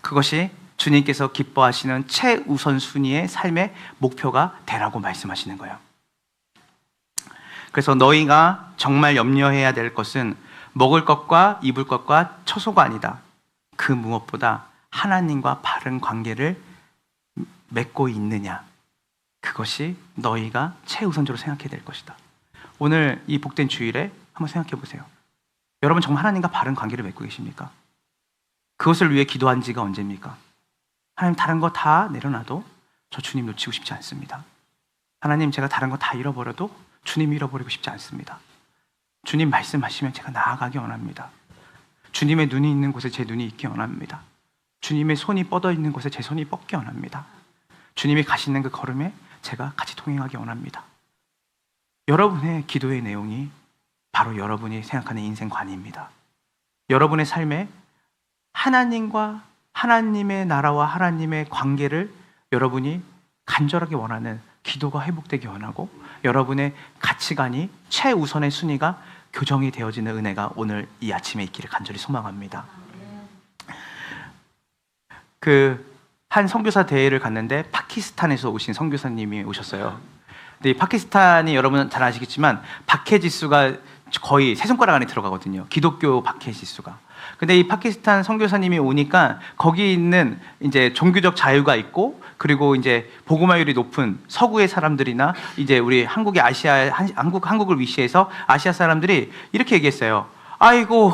그것이 주님께서 기뻐하시는 최우선순위의 삶의 목표가 되라고 말씀하시는 거예요. 그래서 너희가 정말 염려해야 될 것은 먹을 것과 입을 것과 처소가 아니다. 그 무엇보다 하나님과 바른 관계를 맺고 있느냐, 그것이 너희가 최우선적으로 생각해야 될 것이다. 오늘 이 복된 주일에 한번 생각해 보세요. 여러분 정말 하나님과 바른 관계를 맺고 계십니까? 그것을 위해 기도한 지가 언제입니까? 하나님, 다른 거 다 내려놔도 저 주님 놓치고 싶지 않습니다. 하나님, 제가 다른 거 다 잃어버려도 주님 잃어버리고 싶지 않습니다. 주님 말씀하시면 제가 나아가기 원합니다. 주님의 눈이 있는 곳에 제 눈이 있기 원합니다. 주님의 손이 뻗어 있는 곳에 제 손이 뻗기 원합니다. 주님이 가시는 그 걸음에 제가 같이 동행하기 원합니다. 여러분의 기도의 내용이 바로 여러분이 생각하는 인생관입니다. 여러분의 삶에 하나님과 하나님의 나라와 하나님의 관계를 여러분이 간절하게 원하는 기도가 회복되기 원하고, 여러분의 가치관이 최우선의 순위가 교정이 되어지는 은혜가 오늘 이 아침에 있기를 간절히 소망합니다. 한 선교사 대회를 갔는데 파키스탄에서 오신 선교사님이 오셨어요. 근데 이 파키스탄이 여러분 잘 아시겠지만 박해 지수가 거의 세 손가락 안에 들어가거든요. 기독교 박해 지수가. 근데 이 파키스탄 선교사님이 오니까 거기 있는 이제 종교적 자유가 있고, 그리고 이제 복음화율이 높은 서구의 사람들이나 이제 우리 한국의 한국을 위시해서 아시아 사람들이 이렇게 얘기했어요. 아이고,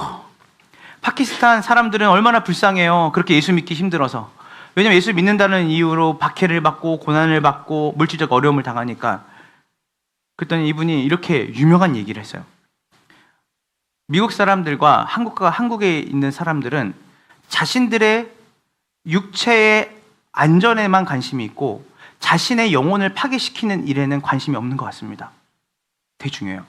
파키스탄 사람들은 얼마나 불쌍해요. 그렇게 예수 믿기 힘들어서. 왜냐면 예수 믿는다는 이유로 박해를 받고 고난을 받고 물질적 어려움을 당하니까. 그랬더니 이분이 이렇게 유명한 얘기를 했어요. 미국 사람들과 한국에 있는 사람들은 자신들의 육체의 안전에만 관심이 있고 자신의 영혼을 파괴시키는 일에는 관심이 없는 것 같습니다. 되게 중요해요.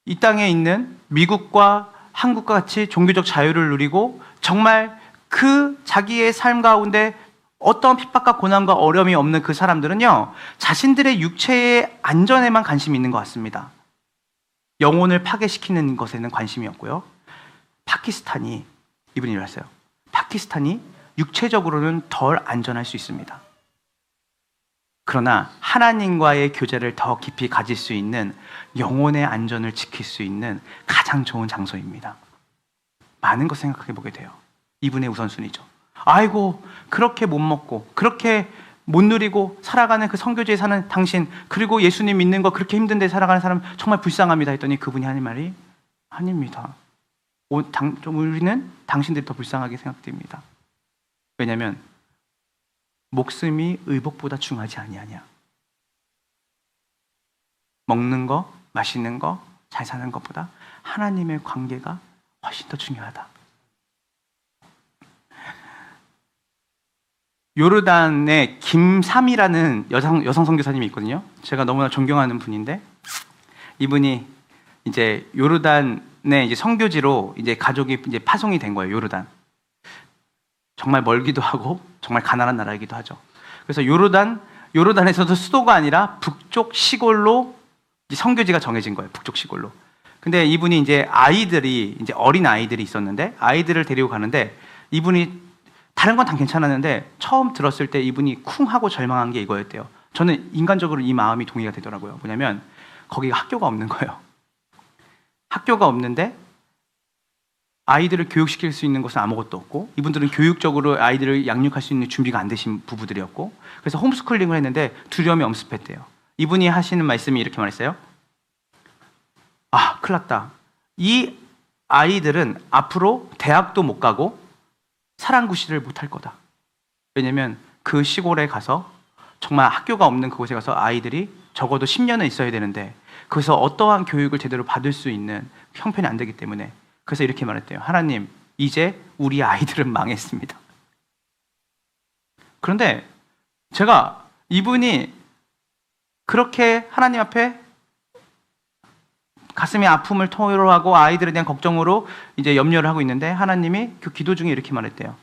이 땅에 있는 미국과 한국과 같이 종교적 자유를 누리고 정말 그 자기의 삶 가운데 어떤 핍박과 고난과 어려움이 없는 그 사람들은요, 자신들의 육체의 안전에만 관심이 있는 것 같습니다. 영혼을 파괴시키는 것에는 관심이 없고요. 파키스탄이, 이분이 이랬어요. 파키스탄이 육체적으로는 덜 안전할 수 있습니다. 그러나 하나님과의 교제를 더 깊이 가질 수 있는, 영혼의 안전을 지킬 수 있는 가장 좋은 장소입니다. 많은 것 생각해 보게 돼요. 이분의 우선순위죠. 아이고, 그렇게 못 먹고 그렇게 못 누리고 살아가는 그 선교지에 사는 당신, 그리고 예수님 믿는 거 그렇게 힘든데 살아가는 사람 정말 불쌍합니다 했더니 그분이 하는 말이 아닙니다. 우리는 당신들이 더 불쌍하게 생각됩니다. 왜냐하면 목숨이 의복보다 중하지 아니하냐. 먹는 거, 마시는 거, 잘 사는 것보다 하나님의 관계가 훨씬 더 중요하다. 요르단의 김삼이라는 여성 선교사님이 있거든요. 제가 너무나 존경하는 분인데, 이분이 이제 요르단의 이제 선교지로 이제 가족이 이제 파송이 된 거예요. 요르단. 정말 멀기도 하고 정말 가난한 나라이기도 하죠. 그래서 요르단에서도 수도가 아니라 북쪽 시골로 이제 선교지가 정해진 거예요. 북쪽 시골로. 근데 이분이 이제 이제 어린 아이들이 있었는데, 아이들을 데리고 가는데, 이분이 다른 건 다 괜찮았는데 처음 들었을 때 이분이 쿵하고 절망한 게 이거였대요. 저는 인간적으로 이 마음이 동의가 되더라고요. 뭐냐면 거기가 학교가 없는 거예요. 학교가 없는데 아이들을 교육시킬 수 있는 곳은 아무것도 없고, 이분들은 교육적으로 아이들을 양육할 수 있는 준비가 안 되신 부부들이었고, 그래서 홈스쿨링을 했는데 두려움이 엄습했대요. 이분이 하시는 말씀이 이렇게 말했어요. 아, 큰일 났다. 이 아이들은 앞으로 대학도 못 가고 사랑구실을 못할 거다. 왜냐면 그 시골에 가서 정말 학교가 없는 그곳에 가서 아이들이 적어도 10년은 있어야 되는데 거기서 어떠한 교육을 제대로 받을 수 있는 형편이 안 되기 때문에, 그래서 이렇게 말했대요. 하나님, 이제 우리 아이들은 망했습니다. 그런데 제가 이분이 그렇게 하나님 앞에 가슴의 아픔을 토로하고 아이들에 대한 걱정으로 이제 염려를 하고 있는데, 하나님이 그 기도 중에 이렇게 말했대요.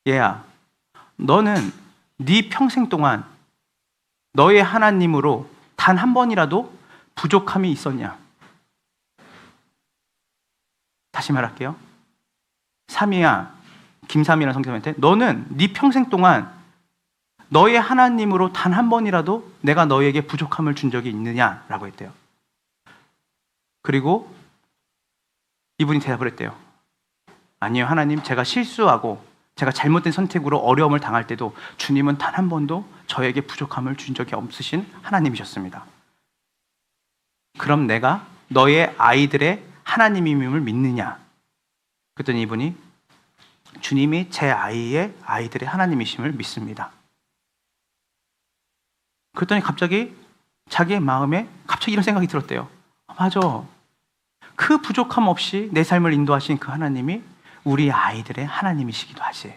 얘야, 너는 네 평생 동안 너의 하나님으로 단 한 번이라도 부족함이 있었냐? 다시 말할게요. 삼이야, 김삼이라는 성경한테, 너는 네 평생 동안 너의 하나님으로 단 한 번이라도 내가 너에게 부족함을 준 적이 있느냐라고 했대요. 그리고 이분이 대답을 했대요. 아니요, 하나님, 제가 실수하고 제가 잘못된 선택으로 어려움을 당할 때도 주님은 단 한 번도 저에게 부족함을 준 적이 없으신 하나님이셨습니다. 그럼 내가 너의 아이들의 하나님임을 믿느냐? 그랬더니 이분이 주님이 제 아이들의 하나님이심을 믿습니다. 그랬더니 갑자기 자기의 마음에 갑자기 이런 생각이 들었대요. 맞아. 그 부족함 없이 내 삶을 인도하신 그 하나님이 우리 아이들의 하나님이시기도 하지.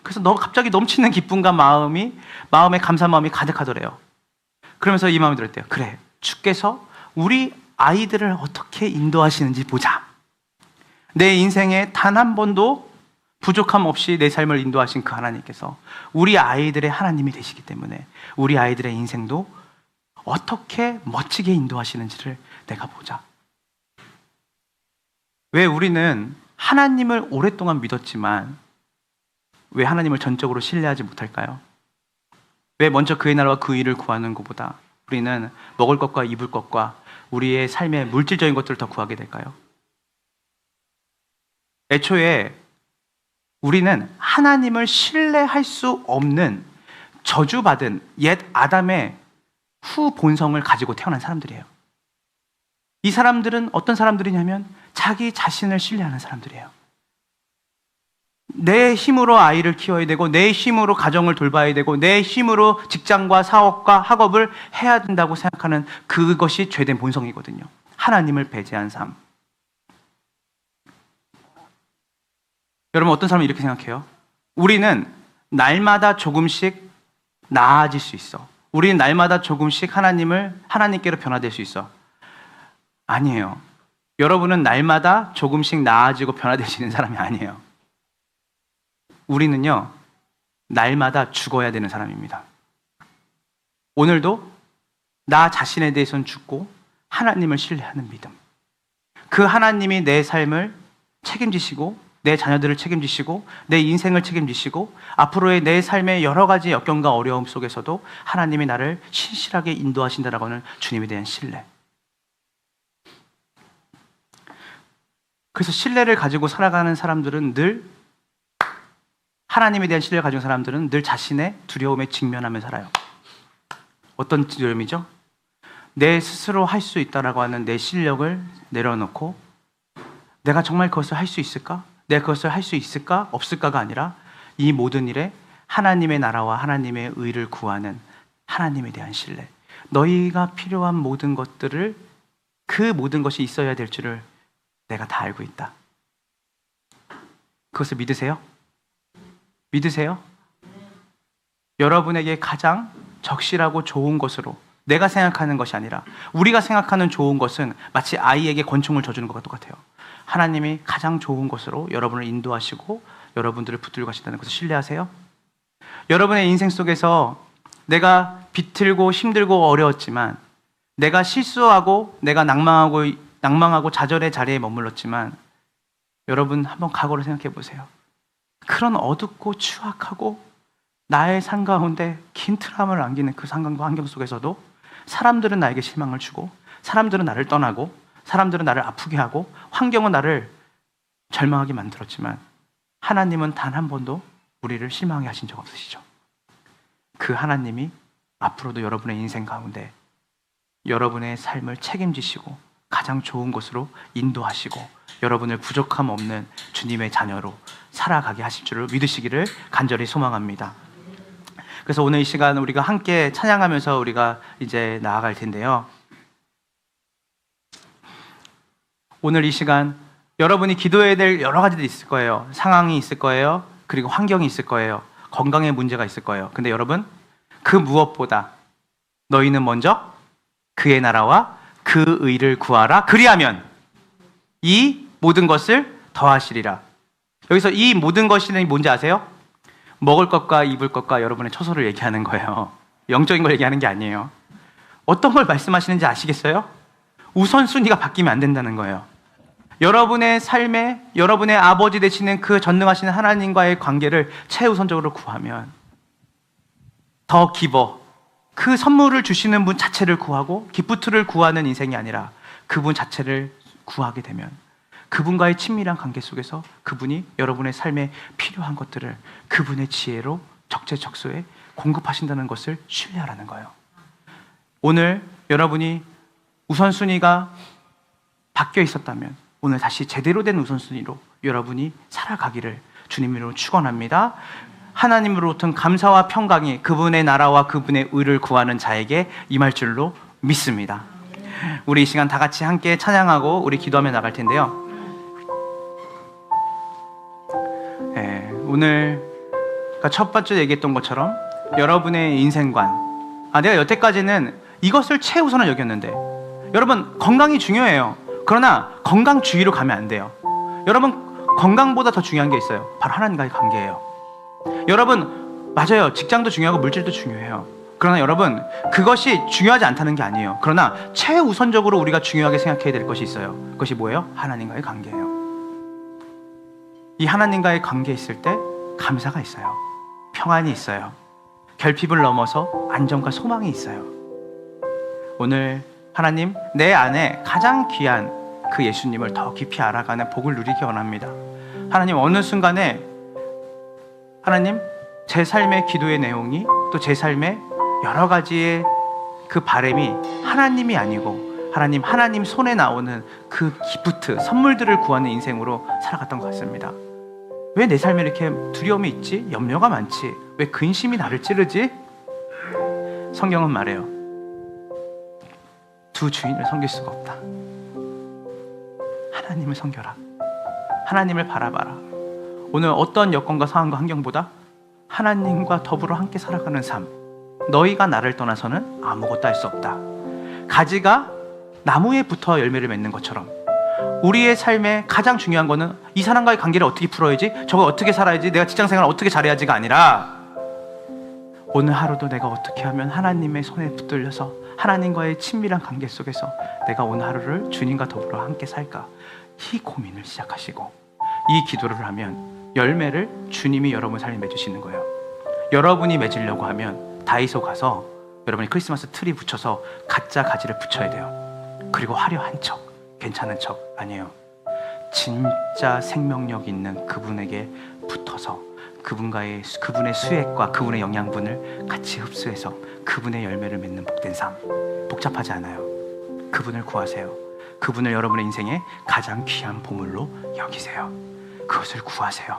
그래서 갑자기 넘치는 기쁨과 마음에 감사한 마음이 가득하더래요. 그러면서 이 마음이 들었대요. 그래, 주께서 우리 아이들을 어떻게 인도하시는지 보자. 내 인생에 단 한 번도 부족함 없이 내 삶을 인도하신 그 하나님께서 우리 아이들의 하나님이 되시기 때문에 우리 아이들의 인생도 어떻게 멋지게 인도하시는지를 내가 보자. 왜 우리는 하나님을 오랫동안 믿었지만 왜 하나님을 전적으로 신뢰하지 못할까요? 왜 먼저 그의 나라와 그 일을 구하는 것보다 우리는 먹을 것과 입을 것과 우리의 삶의 물질적인 것들을 더 구하게 될까요? 애초에 우리는 하나님을 신뢰할 수 없는 저주받은 옛 아담의 후 본성을 가지고 태어난 사람들이에요. 이 사람들은 어떤 사람들이냐면 자기 자신을 신뢰하는 사람들이에요. 내 힘으로 아이를 키워야 되고, 내 힘으로 가정을 돌봐야 되고, 내 힘으로 직장과 사업과 학업을 해야 된다고 생각하는 그것이 죄된 본성이거든요. 하나님을 배제한 삶. 여러분, 어떤 사람은 이렇게 생각해요. 우리는 날마다 조금씩 나아질 수 있어. 우리는 날마다 조금씩 하나님께로 변화될 수 있어. 아니에요. 여러분은 날마다 조금씩 나아지고 변화되시는 사람이 아니에요. 우리는요, 날마다 죽어야 되는 사람입니다. 오늘도 나 자신에 대해서는 죽고 하나님을 신뢰하는 믿음. 그 하나님이 내 삶을 책임지시고, 내 자녀들을 책임지시고, 내 인생을 책임지시고, 앞으로의 내 삶의 여러 가지 역경과 어려움 속에서도 하나님이 나를 신실하게 인도하신다라고 하는 주님에 대한 신뢰. 그래서 신뢰를 가지고 살아가는 사람들은 늘, 하나님에 대한 신뢰를 가진 사람들은 늘 자신의 두려움에 직면하며 살아요. 어떤 두려움이죠? 내 스스로 할 수 있다라고 하는 내 실력을 내려놓고 내가 정말 그것을 할 수 있을까? 내가 그것을 할 수 있을까? 없을까가 아니라 이 모든 일에 하나님의 나라와 하나님의 의를 구하는 하나님에 대한 신뢰. 너희가 필요한 모든 것들을, 그 모든 것이 있어야 될 줄을 내가 다 알고 있다. 그것을 믿으세요? 믿으세요? 여러분에게 가장 적실하고 좋은 것으로, 내가 생각하는 것이 아니라 우리가 생각하는 좋은 것은 마치 아이에게 권총을 줘주는 것과 똑같아요. 하나님이 가장 좋은 것으로 여러분을 인도하시고 여러분들을 붙들고 가신다는 것을 신뢰하세요? 여러분의 인생 속에서 내가 비틀고 힘들고 어려웠지만, 내가 실수하고 내가 낭망하고 좌절의 자리에 머물렀지만, 여러분 한번 과거를 생각해 보세요. 그런 어둡고 추악하고 나의 삶 가운데 긴 트라우마를 남기는 그 상황과 환경 속에서도 사람들은 나에게 실망을 주고, 사람들은 나를 떠나고, 사람들은 나를 아프게 하고, 환경은 나를 절망하게 만들었지만 하나님은 단 한 번도 우리를 실망하게 하신 적 없으시죠. 그 하나님이 앞으로도 여러분의 인생 가운데 여러분의 삶을 책임지시고 가장 좋은 것으로 인도하시고 여러분을 부족함 없는 주님의 자녀로 살아가게 하실 줄을 믿으시기를 간절히 소망합니다. 그래서 오늘 이 시간 우리가 함께 찬양하면서 우리가 이제 나아갈 텐데요. 오늘 이 시간 여러분이 기도해야 될 여러 가지들이 있을 거예요. 상황이 있을 거예요. 그리고 환경이 있을 거예요. 건강에 문제가 있을 거예요. 근데 여러분, 그 무엇보다 너희는 먼저 그의 나라와 그 의를 구하라. 그리하면 이 모든 것을 더하시리라. 여기서 이 모든 것이 뭔지 아세요? 먹을 것과 입을 것과 여러분의 처소를 얘기하는 거예요. 영적인 걸 얘기하는 게 아니에요. 어떤 걸 말씀하시는지 아시겠어요? 우선순위가 바뀌면 안 된다는 거예요. 여러분의 삶에 여러분의 아버지 되시는 그 전능하신 하나님과의 관계를 최우선적으로 구하면, 더 기버, 그 선물을 주시는 분 자체를 구하고 기프트를 구하는 인생이 아니라 그분 자체를 구하게 되면, 그분과의 친밀한 관계 속에서 그분이 여러분의 삶에 필요한 것들을 그분의 지혜로 적재적소에 공급하신다는 것을 신뢰하라는 거예요. 오늘 여러분이 우선순위가 바뀌어 있었다면 오늘 다시 제대로 된 우선순위로 여러분이 살아가기를 주님으로 축원합니다. 하나님으로부터 감사와 평강이 그분의 나라와 그분의 의를 구하는 자에게 임할 줄로 믿습니다. 우리 이 시간 다 같이 함께 찬양하고 우리 기도하며 나갈 텐데요. 오늘 첫 번째 얘기했던 것처럼 여러분의 인생관, 내가 여태까지는 이것을 최우선을 여겼는데, 여러분 건강이 중요해요. 그러나 건강주의로 가면 안 돼요. 여러분 건강보다 더 중요한 게 있어요. 바로 하나님과의 관계예요. 여러분 맞아요. 직장도 중요하고 물질도 중요해요. 그러나 여러분 그것이 중요하지 않다는 게 아니에요. 그러나 최우선적으로 우리가 중요하게 생각해야 될 것이 있어요. 그것이 뭐예요? 하나님과의 관계예요. 이 하나님과의 관계에 있을 때 감사가 있어요. 평안이 있어요. 결핍을 넘어서 안정과 소망이 있어요. 오늘 하나님, 내 안에 가장 귀한 그 예수님을 더 깊이 알아가는 복을 누리기 원합니다. 하나님, 어느 순간에 하나님, 제 삶의 기도의 내용이 또 제 삶의 여러 가지의 그 바람이 하나님이 아니고 하나님 손에 나오는 그 기프트, 선물들을 구하는 인생으로 살아갔던 것 같습니다. 왜 내 삶에 이렇게 두려움이 있지? 염려가 많지? 왜 근심이 나를 찌르지? 성경은 말해요. 두 주인을 섬길 수가 없다. 하나님을 섬겨라. 하나님을 바라봐라. 오늘 어떤 여건과 상황과 환경보다 하나님과 더불어 함께 살아가는 삶. 너희가 나를 떠나서는 아무것도 할 수 없다. 가지가 나무에 붙어 열매를 맺는 것처럼 우리의 삶에 가장 중요한 거는 이 사람과의 관계를 어떻게 풀어야지, 저걸 어떻게 살아야지, 내가 직장생활을 어떻게 잘해야지가 아니라 오늘 하루도 내가 어떻게 하면 하나님의 손에 붙들려서 하나님과의 친밀한 관계 속에서 내가 오늘 하루를 주님과 더불어 함께 살까, 이 고민을 시작하시고 이 기도를 하면 열매를 주님이 여러분 삶에 맺으시는 거예요. 여러분이 맺으려고 하면 다이소 가서 여러분이 크리스마스 트리 붙여서 가짜 가지를 붙여야 돼요. 그리고 화려한 척, 괜찮은 척 아니에요. 진짜 생명력 있는 그분에게 붙어서 그분의 수액과 그분의 영양분을 같이 흡수해서 그분의 열매를 맺는 복된 삶. 복잡하지 않아요. 그분을 구하세요. 그분을 여러분의 인생의 가장 귀한 보물로 여기세요. 그것을 구하세요.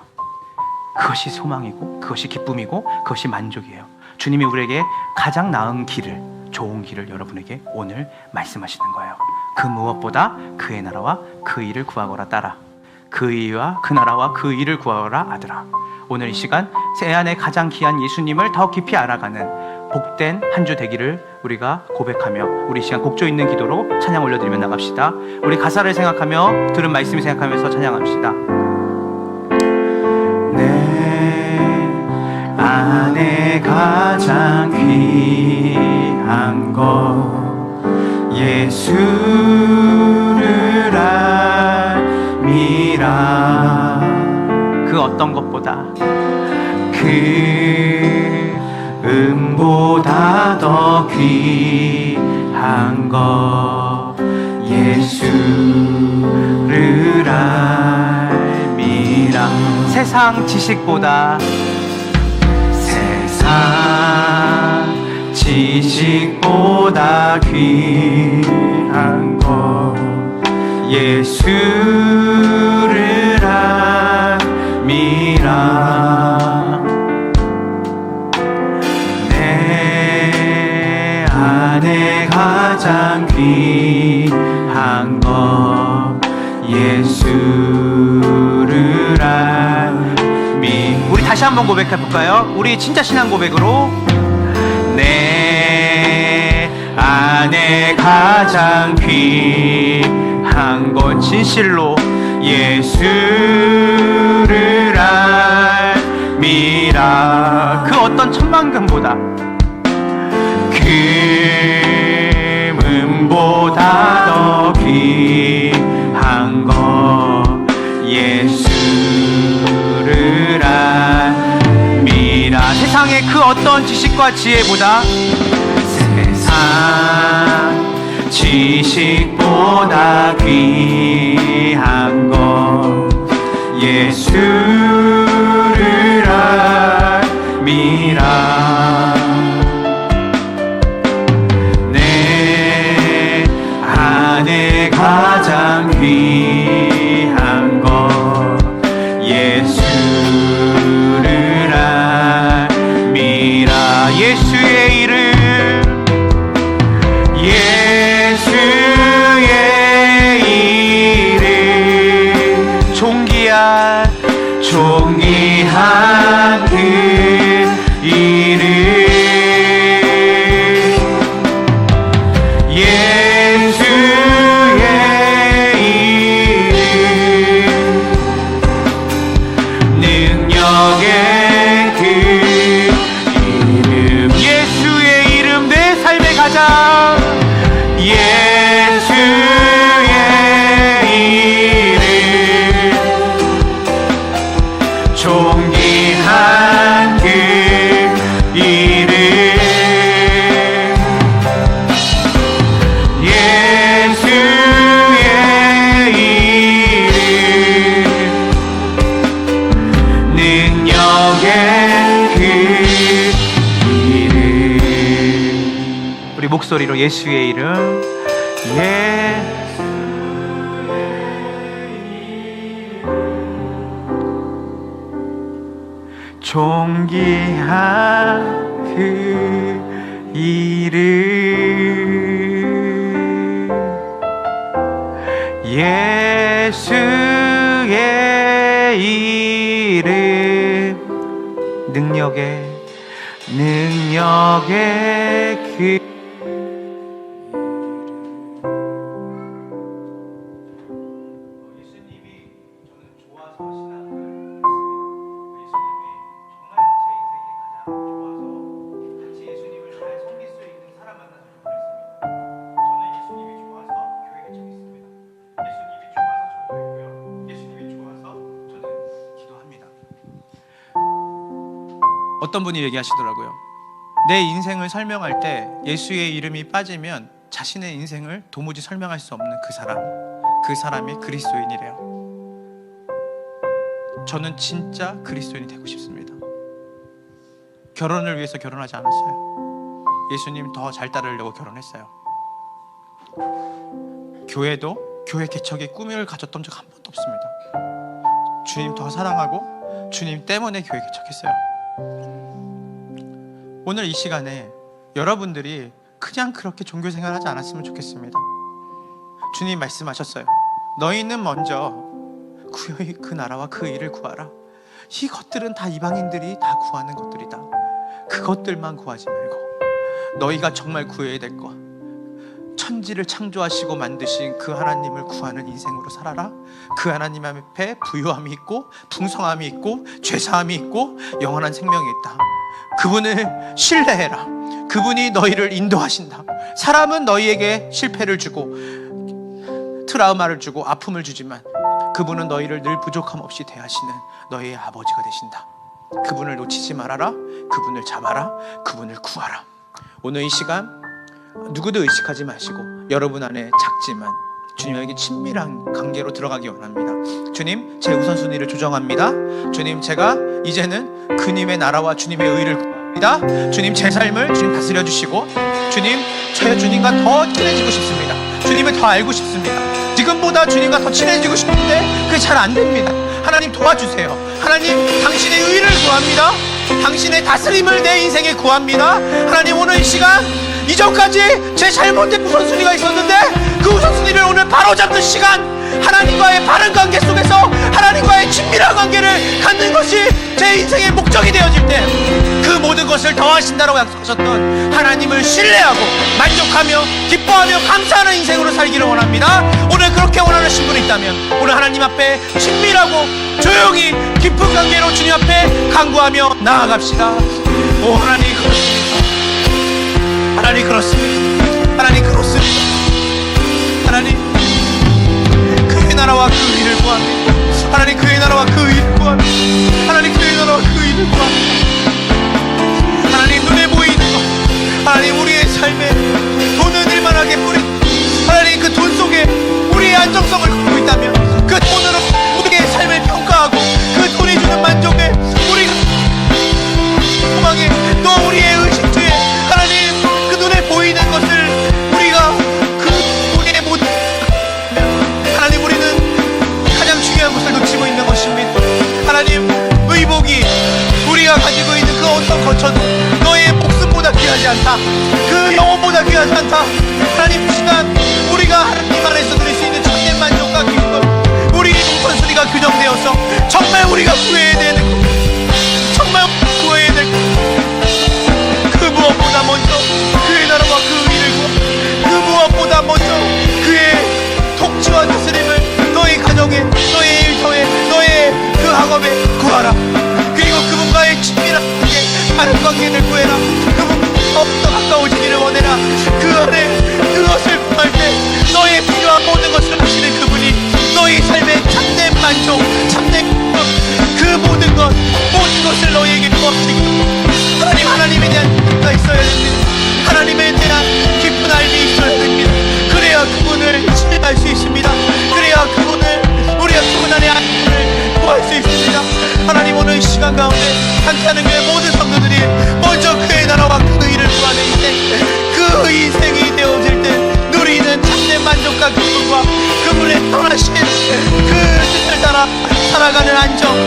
그것이 소망이고 그것이 기쁨이고 그것이 만족이에요. 주님이 우리에게 가장 나은 길을, 좋은 길을 여러분에게 오늘 말씀하시는 거예요. 그 무엇보다 그의 나라와 그 일을 구하거라 딸아. 그 의와 그 나라와 그 일을 구하거라 아들아. 오늘 이 시간 내 안에 가장 귀한 예수님을 더 깊이 알아가는 복된 한 주 되기를 우리가 고백하며 우리 이 시간 곡조 있는 기도로 찬양 올려드리며 나갑시다. 우리 가사를 생각하며 들은 말씀을 생각하면서 찬양합시다. 내 안에 가장 귀한 것 예수를 알미라. 그 어떤 것보다 그 은보다 더 귀한 것 예수를 알미라. 세상 지식보다 지식보다 귀한 것 예수를 알미라. 내 안에 가장 귀한 것 예수를 알미. 우리 다시 한번 고백해 볼까요? 우리 진짜 신앙 고백으로. 내 안에 가장 귀한 건 진실로 예수를 알미라. 그 어떤 천만금보다 금은보다 더 귀한 것 예수를 알미라. 세상의 그 어떤 지식과 지혜보다 세상 지식보다 귀한 것 예수를 알미라. 내 안에 가장 귀한 것 예수를 알미라. 예수의 이름 존귀한 그 이름 예수의 이름 능력의 그 이름 예수의 이름 내 삶의 가장 예수의 이름 존귀한 목소리로 예수의 이름, 존귀한 그 이름, 예수의 이름, 능력의 그 어떤 분이 얘기하시더라고요. 내 인생을 설명할 때 예수의 이름이 빠지면 자신의 인생을 도무지 설명할 수 없는 그 사람이 그리스도인이래요. 저는 진짜 그리스도인이 되고 싶습니다. 결혼을 위해서 결혼하지 않았어요. 예수님 더 잘 따르려고 결혼했어요. 교회도 교회 개척의 꿈을 가졌던 적 한 번도 없습니다. 주님 더 사랑하고 주님 때문에 교회 개척했어요. 오늘 이 시간에 여러분들이 그냥 그렇게 종교생활 하지 않았으면 좋겠습니다. 주님 말씀하셨어요. 너희는 먼저 그 나라와 그 일을 구하라. 이것들은 다 이방인들이 다 구하는 것들이다. 그것들만 구하지 말고 너희가 정말 구해야 될 것, 천지를 창조하시고 만드신 그 하나님을 구하는 인생으로 살아라. 그 하나님 앞에 부유함이 있고 풍성함이 있고 죄사함이 있고 영원한 생명이 있다. 그분을 신뢰해라. 그분이 너희를 인도하신다. 사람은 너희에게 실패를 주고 트라우마를 주고 아픔을 주지만 그분은 너희를 늘 부족함 없이 대하시는 너희의 아버지가 되신다. 그분을 놓치지 말아라. 그분을 잡아라. 그분을 구하라. 오늘 이 시간 누구도 의식하지 마시고 여러분 안에 작지만 주님에게 친밀한 관계로 들어가기 원합니다. 주님, 제 우선순위를 조정합니다. 주님, 제가 이제는 그님의 나라와 주님의 의를 구합니다. 주님, 제 삶을 주님 다스려 주시고 주님, 저 주님과 더 친해지고 싶습니다. 주님을 더 알고 싶습니다. 지금보다 주님과 더 친해지고 싶은데 그게 잘 안 됩니다. 하나님 도와주세요. 하나님, 당신의 의를 구합니다. 당신의 다스림을 내 인생에 구합니다. 하나님, 오늘 이 시간 이전까지 제 잘못된 우선순위가 있었는데 그 우선순위를 오늘 바로잡는 시간, 하나님과의 바른 관계 속에서 하나님과의 친밀한 관계를 갖는 것이 제 인생의 목적이 되어질 때 그 모든 것을 더하신다라고 약속하셨던 하나님을 신뢰하고 만족하며 기뻐하며 감사하는 인생으로 살기를 원합니다. 오늘 그렇게 원하는 분이 있다면 오늘 하나님 앞에 친밀하고 조용히 깊은 관계로 주님 앞에 간구하며 나아갑시다. 오 하나님, 그렇습니다. 하나님, 그렇습니다. 하나님, 그렇습니다. 하나님, 그의 나라와 그 의를 구합니다. 하나님, 그의 나라와 그 의를 구합니다. 하나님, 그의 나라와 그 의를 구합니다. 하나님, 눈에 보이는 것, 하나님, 우리의 삶에 돈을 일만하게 뿌린 하나님, 그 돈 속에 우리의 안정성을 갖고 있다면 그 돈으로 우리의 삶을 평가하고 그 돈이 주는 만족에 우리가 소망에 또 우리의 의식주에 하나님, 그 눈에 보이는 것을 우리가 그 우리의 모든 하나님, 우리는 가장 중요한 것을 놓치고 있는 것입니다. 하나님, 의복이 우리가 가지고 있는 그 어떤 거쳐도 너의 목숨보다 귀하지 않다. 그 영혼보다 귀하지 않다. 하나님, 그 시간 우리가 하나님 안에서 누릴 수 있는 참된 만족과 기쁨, 우리의 우선순위가 규정되어서 정말 우리가 구해야 되는 것, 정말 구해야 될 것, 그 무엇보다 먼저 그의 나라와 그 의를 구하고 그 무엇보다 먼저 그의 통치와 다스림을 너의 가정에, 너의 일터에, 너의 그 학업에 구하라. 그리고 그분과의 친밀한 관계, 바른 관계를 구해라. 그분과 더 가까워지기를 원해라. 그 안에 그것을 구할 때 너의 필요한 모든 것을 하시는 그분이 너의 삶의 참된 만족, 참된 그 모든 것을 너에게 구하시고 하나님, 하나님에 대한 믿음이 있어야 됩니다. 하나님에 대한 깊은 알미 있어야 됩니다. 그래야 그분을 신뢰할 수 있습니다. 그래야 그분을 우리가 그분 안에 안을 구할 수 있습니다. 하나님, 오늘 이 시간 가운데 함께하는 교회 모든 성도들이 먼저 그의 나라와 그 의를 구하는 인생, 그 인생이 되어질 때 누리는 참된 만족과 기쁨과 그분의 선하신 그 뜻을 따라 살아가는 안정,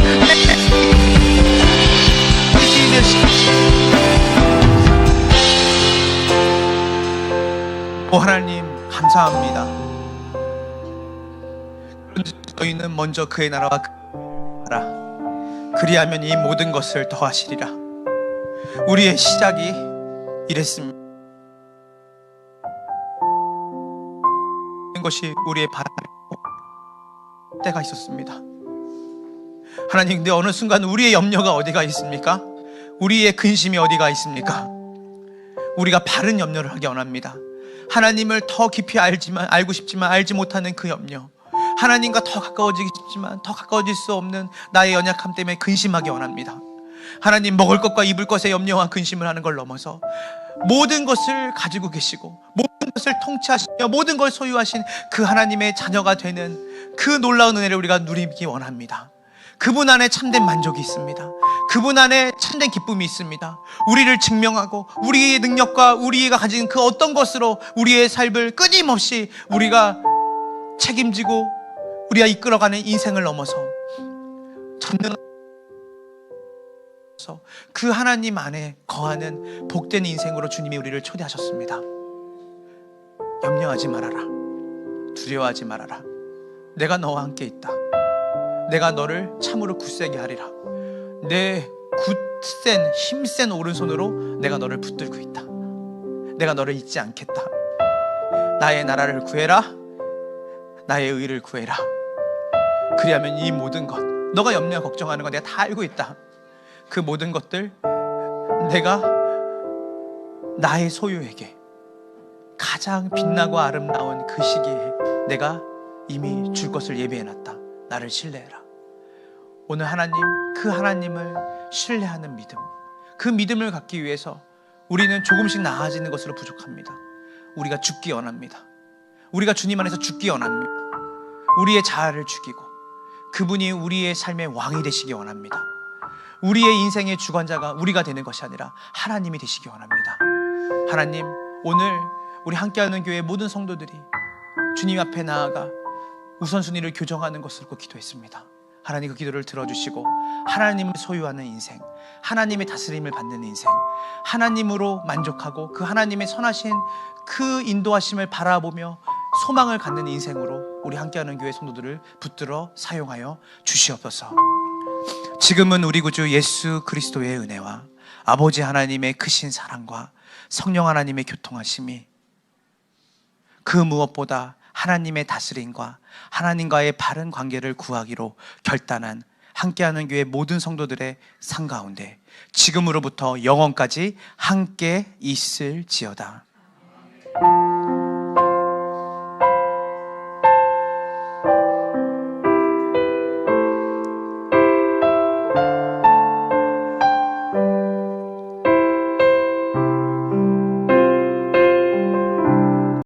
오 하나님 감사합니다. 저희는 먼저 그의 나라와 하라. 그리하면 이 모든 것을 더하시리라. 우리의 시작이 이랬습니다. 것이 우리의 바람이고 때가 있었습니다. 하나님, 근데 어느 순간 우리의 염려가 어디가 있습니까? 우리의 근심이 어디가 있습니까? 우리가 바른 염려를 하기 원합니다. 하나님을 더 깊이 알고 싶지만 알지 못하는 그 염려, 하나님과 더 가까워지기 싶지만 더 가까워질 수 없는 나의 연약함 때문에 근심하기 원합니다. 하나님, 먹을 것과 입을 것에 염려와 근심을 하는 걸 넘어서 모든 것을 가지고 계시고 모든 것을 통치하시며 모든 걸 소유하신 그 하나님의 자녀가 되는 그 놀라운 은혜를 우리가 누리기 원합니다. 그분 안에 참된 만족이 있습니다. 그분 안에 참된 기쁨이 있습니다. 우리를 증명하고 우리의 능력과 우리가 가진 그 어떤 것으로 우리의 삶을 끊임없이 우리가 책임지고 우리가 이끌어가는 인생을 넘어서 전능한 그 하나님 안에 거하는 복된 인생으로 주님이 우리를 초대하셨습니다. 염려하지 말아라. 두려워하지 말아라. 내가 너와 함께 있다. 내가 너를 참으로 굳세게 하리라. 내 굳센 힘센 오른손으로 내가 너를 붙들고 있다. 내가 너를 잊지 않겠다. 나의 나라를 구해라. 나의 의를 구해라. 그리하면 이 모든 것, 너가 염려 걱정하는 거 내가 다 알고 있다. 그 모든 것들 내가 나의 소유에게 가장 빛나고 아름다운 그 시기에 내가 이미 줄 것을 예비해놨다. 나를 신뢰해라. 오늘 하나님, 그 하나님을 신뢰하는 믿음, 그 믿음을 갖기 위해서 우리는 조금씩 나아지는 것으로 부족합니다. 우리가 죽기 원합니다. 우리가 주님 안에서 죽기 원합니다. 우리의 자아를 죽이고 그분이 우리의 삶의 왕이 되시기 원합니다. 우리의 인생의 주관자가 우리가 되는 것이 아니라 하나님이 되시기 원합니다. 하나님, 오늘 우리 함께하는 교회 모든 성도들이 주님 앞에 나아가 우선순위를 교정하는 것을 기도했습니다. 하나님, 그 기도를 들어주시고 하나님을 소유하는 인생, 하나님의 다스림을 받는 인생, 하나님으로 만족하고 그 하나님의 선하신 그 인도하심을 바라보며 소망을 갖는 인생으로 우리 함께하는 교회 성도들을 붙들어 사용하여 주시옵소서. 지금은 우리 구주 예수 그리스도의 은혜와 아버지 하나님의 크신 사랑과 성령 하나님의 교통하심이 그 무엇보다 하나님의 다스림과 하나님과의 바른 관계를 구하기로 결단한 함께하는 교회 모든 성도들의 삶 가운데 지금으로부터 영원까지 함께 있을지어다.